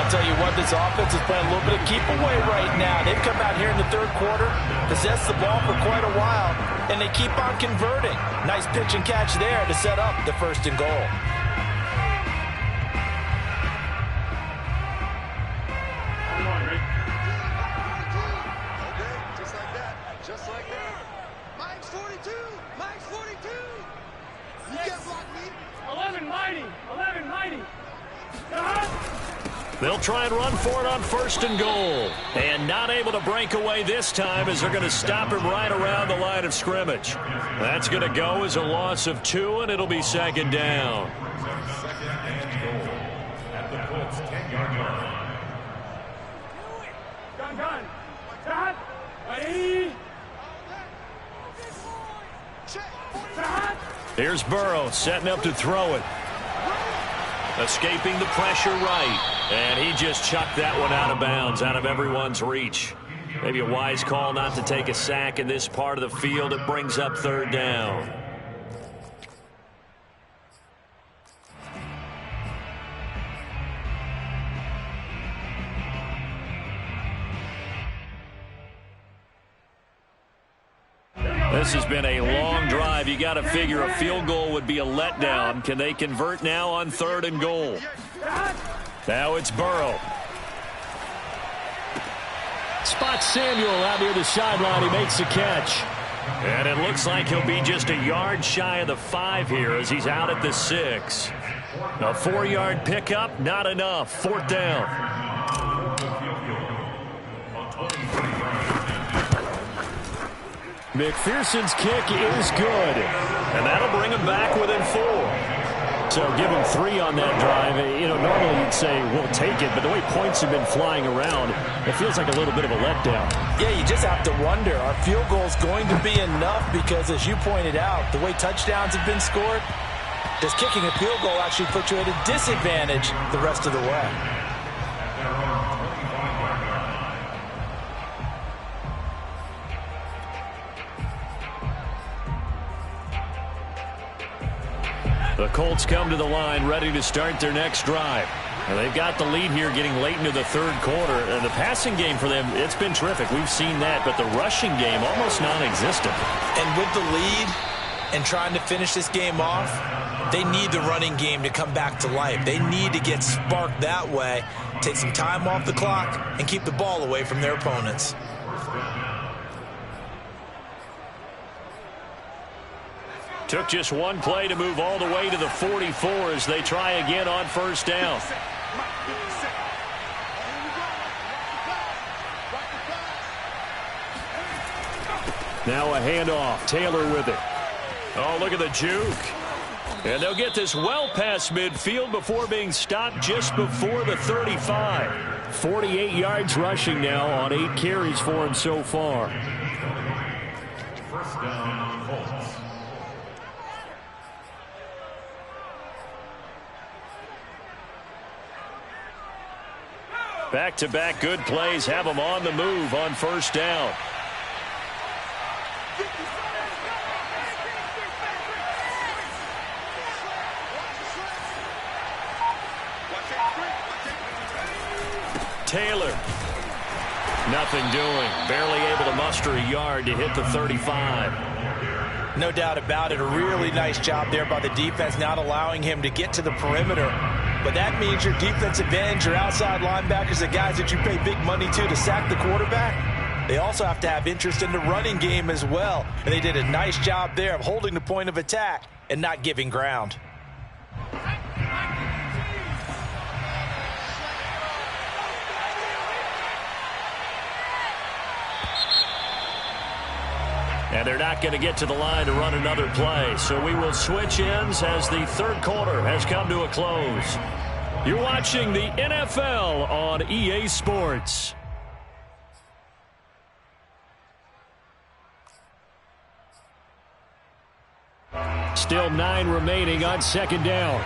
I'll tell you what, this offense is playing a little bit of keep away right now. They've come out here in the 3rd quarter, possessed the ball for quite a while, and they keep on converting. Nice pitch and catch there to set up the 1st and goal. They'll try and run for it on 1st and goal. And not able to break away this time as they're going to stop him right around the line of scrimmage. That's going to go as a loss of 2, and it'll be 2nd down. 2nd and goal at the Colts 10-yard line. Stop. Ready. Here's Burrow setting up to throw it. Escaping the pressure right. And he just chucked that one out of bounds, out of everyone's reach. Maybe a wise call not to take a sack in this part of the field. It brings up 3rd down. This has been a long drive. You got to figure a field goal would be a letdown. Can they convert now on 3rd and goal? Now it's Burrow. Spots Samuel out near the sideline. He makes the catch. And it looks like he'll be just a yard shy of the 5 here as he's out at the 6. A 4-yard pickup, not enough. 4th down. McPherson's kick is good. And that'll bring him back within 4. So give him 3 on that drive. Normally you'd say, we'll take it, but the way points have been flying around, it feels like a little bit of a letdown. Yeah, you just have to wonder, are field goals going to be enough? Because as you pointed out, the way touchdowns have been scored, does kicking a field goal actually put you at a disadvantage the rest of the way? The Colts come to the line ready to start their next drive. And they've got the lead here getting late into the 3rd quarter. And the passing game for them, it's been terrific. We've seen that. But the rushing game, almost non-existent. And with the lead and trying to finish this game off, they need the running game to come back to life. They need to get sparked that way, take some time off the clock, and keep the ball away from their opponents. Took just one play to move all the way to the 44 as they try again on 1st down. Now a handoff. Taylor with it. Oh, look at the juke. And they'll get this well past midfield before being stopped just before the 35. 48 yards rushing now on 8 carries for him so far. 1st down, Colts. Back-to-back good plays have them on the move on 1st down. Taylor. Nothing doing. Barely able to muster a yard to hit the 35. No doubt about it. A really nice job there by the defense, not allowing him to get to the perimeter. But that means your defensive ends, your outside linebackers, the guys that you pay big money to sack the quarterback, they also have to have interest in the running game as well. And they did a nice job there of holding the point of attack and not giving ground. And they're not going to get to the line to run another play. So we will switch ends as the 3rd quarter has come to a close. You're watching the NFL on EA Sports. Still 9 remaining on 2nd down.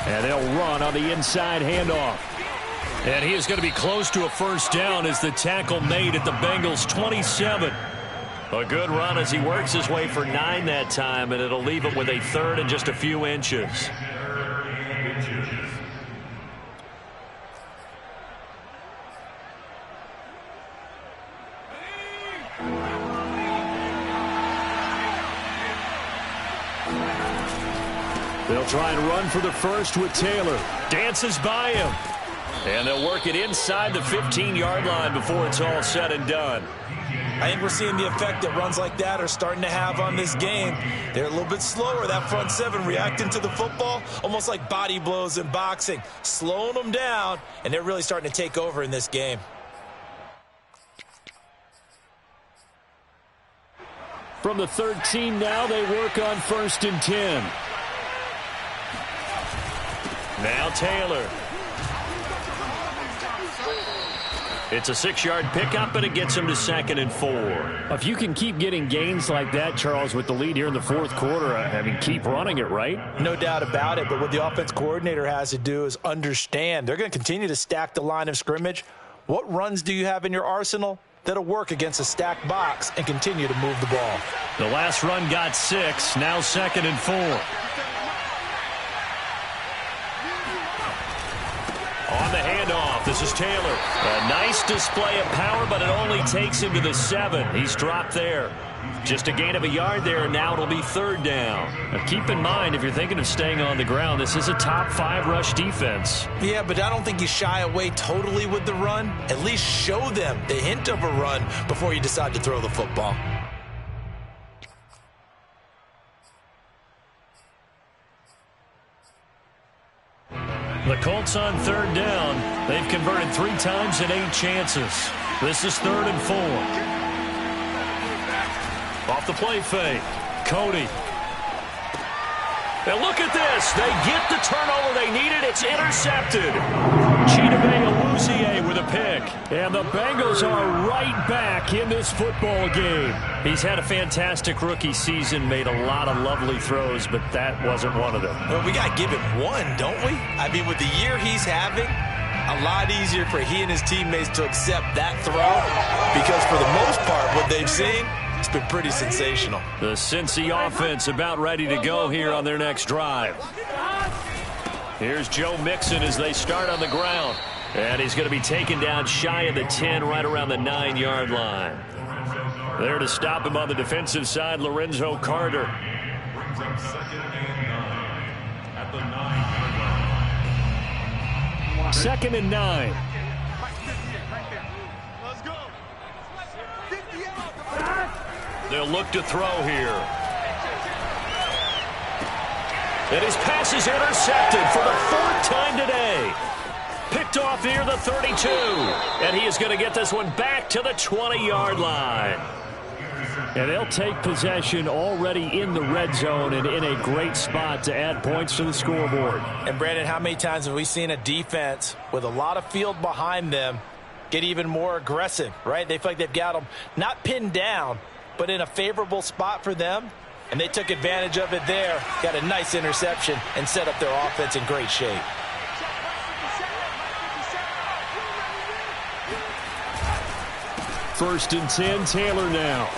And they'll run on the inside handoff. And he is going to be close to a 1st down as the tackle made at the Bengals 27. A good run as he works his way for 9 that time, and it'll leave him with a 3rd and just a few inches. They'll try and run for the 1st with Taylor. Dances by him. And they'll work it inside the 15-yard line before it's all said and done. I think we're seeing the effect that runs like that are starting to have on this game. They're a little bit slower, that front 7, reacting to the football, almost like body blows in boxing, slowing them down, and they're really starting to take over in this game. From the 13 now, they work on 1st and 10. Now Taylor. It's a 6-yard pickup, but it gets him to 2nd and 4. If you can keep getting gains like that, Charles, with the lead here in the 4th quarter, I mean, keep running it, right? No doubt about it, but what the offense coordinator has to do is understand. They're going to continue to stack the line of scrimmage. What runs do you have in your arsenal that'll work against a stacked box and continue to move the ball? The last run got 6, now 2nd and 4. On the handoff, this is Taylor. A nice display of power, but it only takes him to the 7. He's dropped there. Just a gain of a yard there, and now it'll be third down. Now keep in mind, if you're thinking of staying on the ground, this is a top 5 rush defense. Yeah, but I don't think you shy away totally with the run. At least show them the hint of a run before you decide to throw the football. The Colts on third down. They've converted 3 times in 8 chances. This is 3rd and 4. Off the play fake. Cody. And look at this. They get the turnover they needed. It's intercepted. Chidobe with a pick. And the Bengals are right back in this football game. He's had a fantastic rookie season, made a lot of lovely throws, but that wasn't one of them. Well, we got to give him one, don't we? I mean, with the year he's having, a lot easier for he and his teammates to accept that throw because for the most part, what they've seen, it's been pretty sensational. The Cincy offense about ready to go here on their next drive. Here's Joe Mixon as they start on the ground. And he's going to be taken down shy of the 10, right around the 9-yard line. There to stop him on the defensive side, Lorenzo Carter. Brings up 2nd and 9 at the 9-yard line. 2nd and 9. Let's go. They'll look to throw here. And his pass is intercepted for the 4th time today. Picked off near the 32. And he is going to get this one back to the 20-yard line. And they'll take possession already in the red zone and in a great spot to add points to the scoreboard. And, Brandon, how many times have we seen a defense with a lot of field behind them get even more aggressive, right? They feel like they've got them not pinned down, but in a favorable spot for them. And they took advantage of it there, got a nice interception, and set up their offense in great shape. First and 10, Taylor now.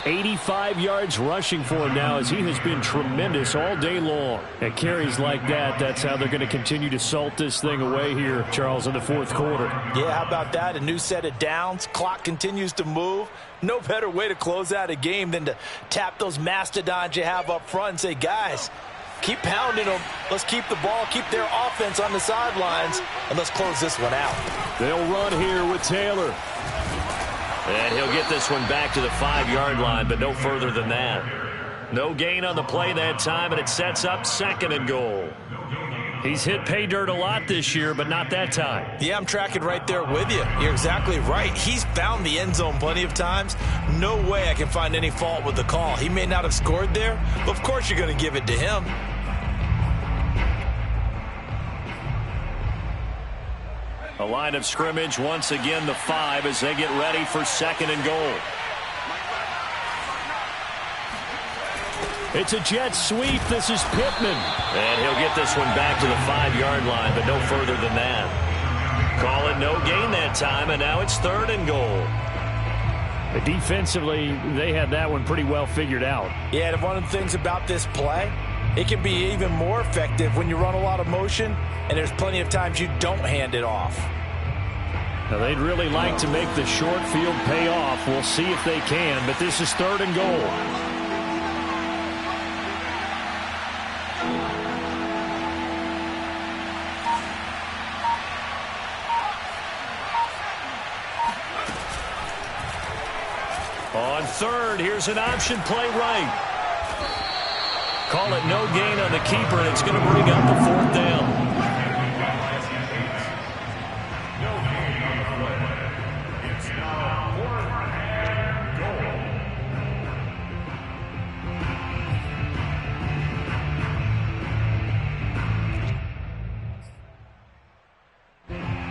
85 yards rushing for him now as he has been tremendous all day long. And carries like that, that's how they're going to continue to salt this thing away here, Charles, in the 4th quarter. Yeah, how about that? A new set of downs. Clock continues to move. No better way to close out a game than to tap those mastodons you have up front and say, guys, keep pounding them. Let's keep the ball, keep their offense on the sidelines, and let's close this one out. They'll run here with Taylor. And he'll get this one back to the 5-yard line, but no further than that. No gain on the play that time, and it sets up 2nd and goal. He's hit pay dirt a lot this year, but not that time. Yeah, I'm tracking right there with you. You're exactly right. He's found the end zone plenty of times. No way I can find any fault with the call. He may not have scored there, but of course you're going to give it to him. A line of scrimmage, once again the 5 as they get ready for 2nd and goal. It's a jet sweep. This is Pittman. And he'll get this one back to the 5-yard line, but no further than that. Call it no gain that time, and now it's 3rd and goal. Defensively, they had that one pretty well figured out. Yeah, and one of the things about this play, it can be even more effective when you run a lot of motion, and there's plenty of times you don't hand it off. Now, they'd really like to make the short field pay off. We'll see if they can, but this is 3rd and goal. On 3rd, here's an option play right. Call it no gain on the keeper, and it's going to bring up the 4th down. No gain on the play. It's now 4th and goal.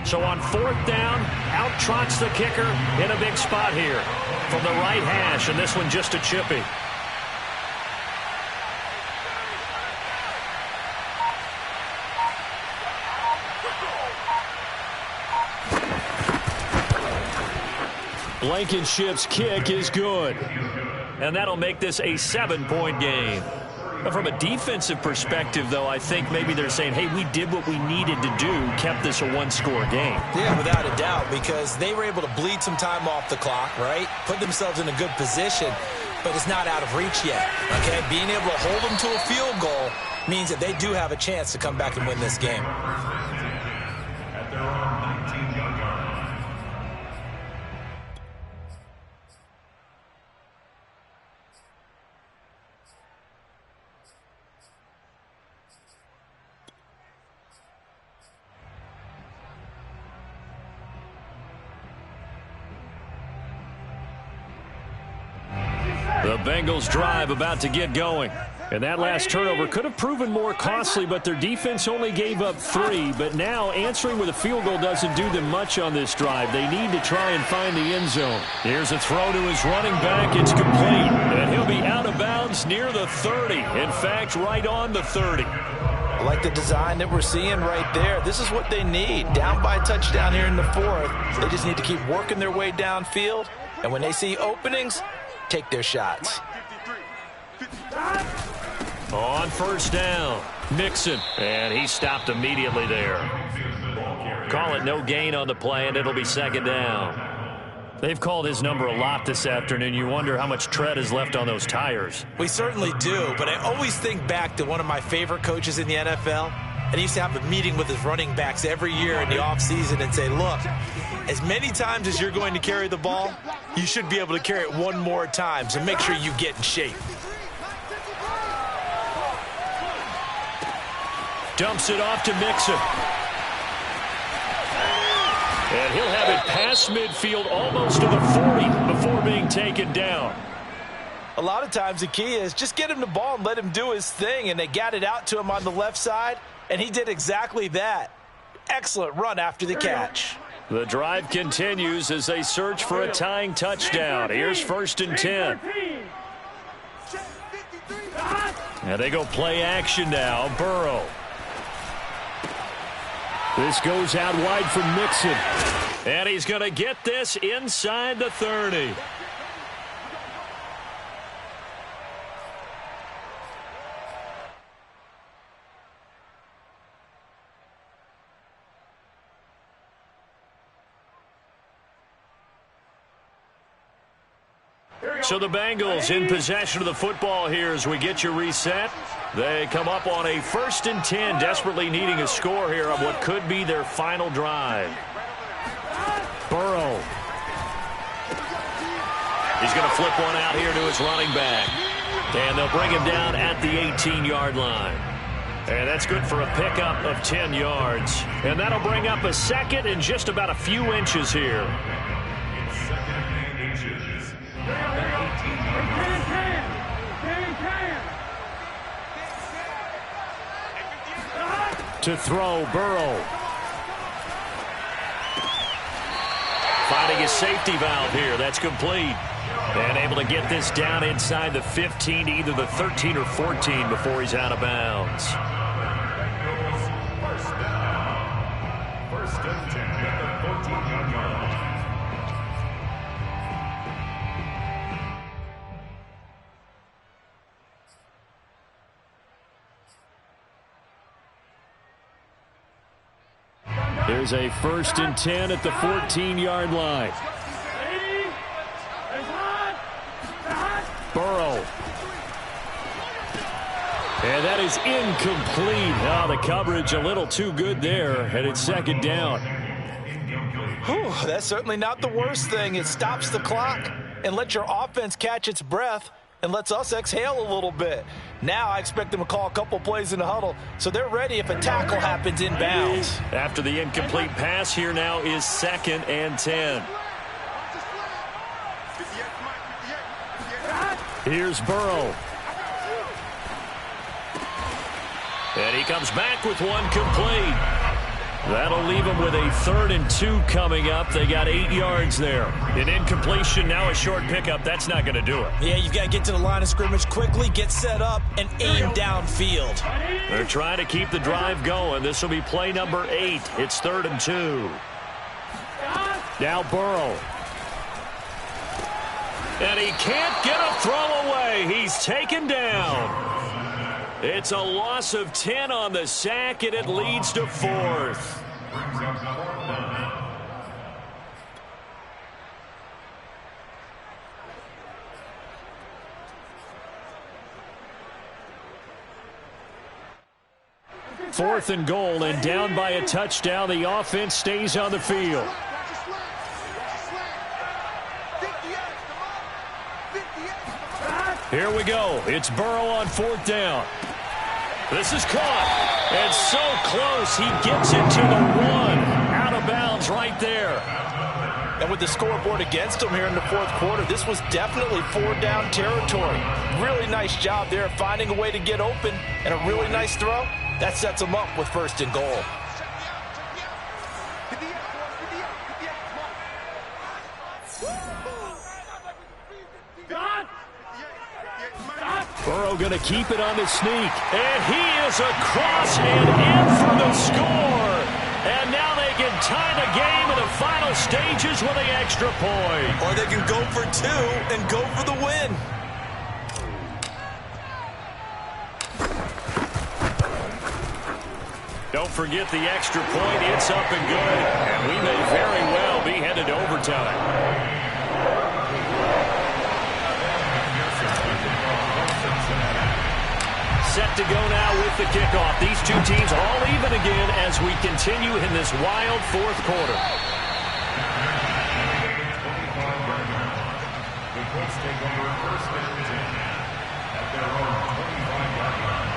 So on 4th down, out trots the kicker in a big spot here from the right hash, and this one just a chippy. Blankenship's kick is good. And that'll make this a 7-point game. From a defensive perspective, though, I think maybe they're saying, hey, we did what we needed to do, kept this a one-score game. Yeah, without a doubt, because they were able to bleed some time off the clock, right? Put themselves in a good position, but it's not out of reach yet, okay? Being able to hold them to a field goal means that they do have a chance to come back and win this game. At their own 19-yard line. The Bengals drive about to get going. And that last turnover could have proven more costly, but their defense only gave up 3. But now answering with a field goal doesn't do them much on this drive. They need to try and find the end zone. Here's a throw to his running back. It's complete. And he'll be out of bounds near the 30. In fact, right on the 30. I like the design that we're seeing right there. This is what they need. Down by a touchdown here in the 4th. They just need to keep working their way downfield. And when they see openings, take their shots. On first down, Mixon, and he stopped immediately there. Call it no gain on the play, and it'll be second down. They've called his number a lot this afternoon. You wonder how much tread is left on those tires. We certainly do, but I always think back to one of my favorite coaches in the NFL, and he used to have a meeting with his running backs every year in the offseason and say, look, as many times as you're going to carry the ball, you should be able to carry it one more time, so make sure you get in shape. Dumps it off to Mixon. And he'll have it past midfield almost to the 40 before being taken down. A lot of times the key is just get him the ball and let him do his thing, and they got it out to him on the left side, and he did exactly that. Excellent run after the catch. The drive continues as they search for a tying touchdown. Here's 1st and 10. And they go play action now. Burrow. This goes out wide from Mixon. And he's going to get this inside the 30. So the Bengals in possession of the football here as we get you reset. They come up on a 1st and 10, desperately needing a score here on what could be their final drive. Burrow. He's going to flip one out here to his running back. And they'll bring him down at the 18-yard line. And that's good for a pickup of 10 yards. And that'll bring up a second and just about a few inches here. To throw, Burrow. Finding his safety valve here. That's complete. And able to get this down inside the 15, either the 13 or 14 before he's out of bounds. First and 10 at the 14-yard line. There's a 1st and 10 at the 14-yard line. Burrow. And that is incomplete. Oh, the coverage a little too good there, and it's second down. Whew, that's certainly not the worst thing. It stops the clock and lets your offense catch its breath and lets us exhale a little bit. Now I expect them to call a couple plays in the huddle, so they're ready if a tackle happens inbounds. After the incomplete pass, here now is 2nd and 10. Here's Burrow. And he comes back with one complete. That'll leave him with a 3rd and 2 coming up. They got 8 yards there. An incompletion, now a short pickup. That's not going to do it. Yeah, you've got to get to the line of scrimmage quickly, get set up, and aim downfield. They're trying to keep the drive going. This will be play number 8. It's 3rd and 2. Now Burrow. And he can't get a throw away. He's taken down. It's a loss of 10 on the sack, and it leads to 4th. Fourth and goal, and down by a touchdown. The offense stays on the field. Here we go. It's Burrow on 4th down. This is caught. And so close. He gets it to the 1. Out of bounds right there. And with the scoreboard against him here in the 4th quarter, this was definitely 4-down territory. Really nice job there finding a way to get open, and a really nice throw. That sets him up with 1st and goal. Burrow going to keep it on the sneak. And he is across and in for the score. And now they can tie the game in the final stages with an extra point. Or they can go for 2 and go for the win. Don't forget the extra point. It's up and good. And we may very well be headed to overtime. Set to go now with the kickoff. These two teams all even again as we continue in this wild 4th quarter. The Colts take over 1st and 10 at their own 25-yard line.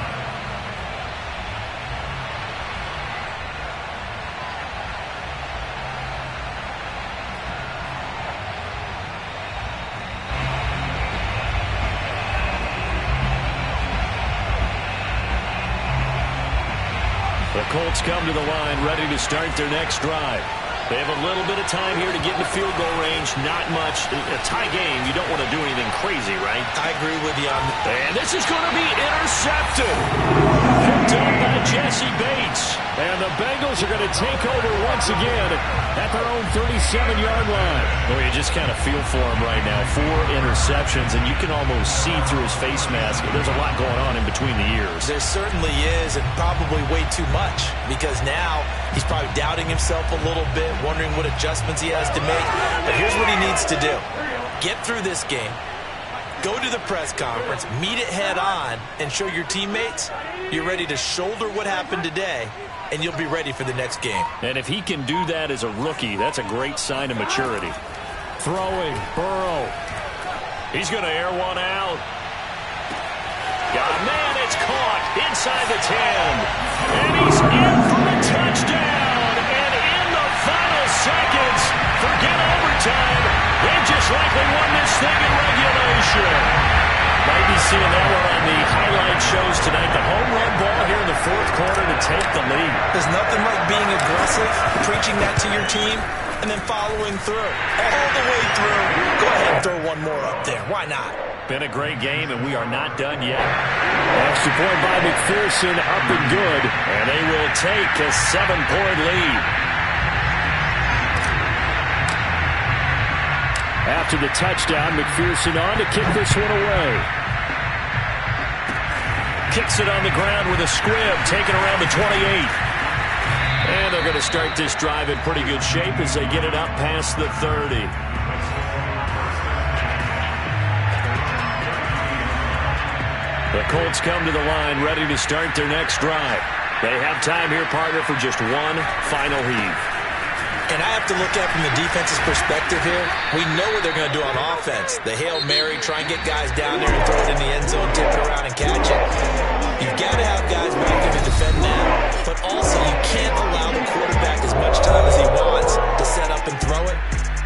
The Colts come to the line ready to start their next drive. They have a little bit of time here to get in the field goal range. Not much. A tie game, you don't want to do anything crazy, right? I agree with you on that. And this is going to be intercepted. Picked up by Jesse Bates. And the Bengals are going to take over once again at their own 37-yard line. Well, you just kind of feel for him right now. 4 interceptions, and you can almost see through his face mask. There's a lot going on in between the ears. There certainly is, and probably way too much, because now he's probably doubting himself a little bit, wondering what adjustments he has to make. But here's what he needs to do. Get through this game, go to the press conference, meet it head on, and show your teammates you're ready to shoulder what happened today, and you'll be ready for the next game. And if he can do that as a rookie, that's a great sign of maturity. Throwing, Burrow. He's going to air one out. Man, it's caught inside the 10. And he's in for a touchdown. And in the final seconds, forget overtime. They just likely won this thing in regulation. Might be seeing that one on the highlight shows tonight. The home run ball here in the 4th quarter to take the lead. There's nothing like being aggressive, preaching that to your team, and then following through. All the way through. Go ahead and throw one more up there. Why not? Been a great game, and we are not done yet. Extra point by McPherson, up and good. And they will take a 7-point lead. After the touchdown, McPherson on to kick this one away. Kicks it on the ground with a squib, taken around the 28. And they're going to start this drive in pretty good shape as they get it up past the 30. The Colts come to the line ready to start their next drive. They have time here, partner, for just one final heave. And I have to look at it from the defense's perspective here. We know what they're going to do on offense. The Hail Mary, try and get guys down there and throw it in the end zone, tip it around and catch it. You've got to have guys back there to defend that. But also, you can't allow the quarterback as much time as he wants to set up and throw it.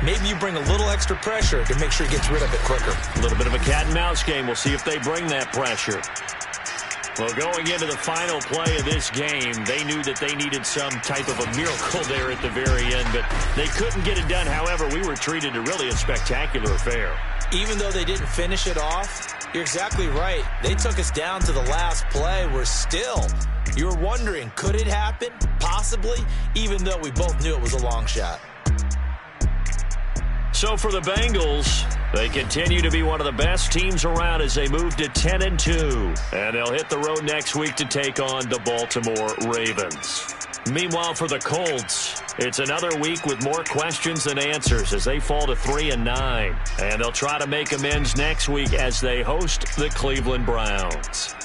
Maybe you bring a little extra pressure to make sure he gets rid of it quicker. A little bit of a cat and mouse game. We'll see if they bring that pressure. Well, going into the final play of this game, they knew that they needed some type of a miracle there at the very end, but they couldn't get it done. However, we were treated to really a spectacular affair. Even though they didn't finish it off, you're exactly right. They took us down to the last play. We're still, you were wondering, could it happen? Possibly, even though we both knew it was a long shot. So for the Bengals, They continue to be one of the best teams around as they move to 10-2. And they'll hit the road next week to take on the Baltimore Ravens. Meanwhile, for the Colts, it's another week with more questions than answers as they fall to 3-9. And they'll try to make amends next week as they host the Cleveland Browns.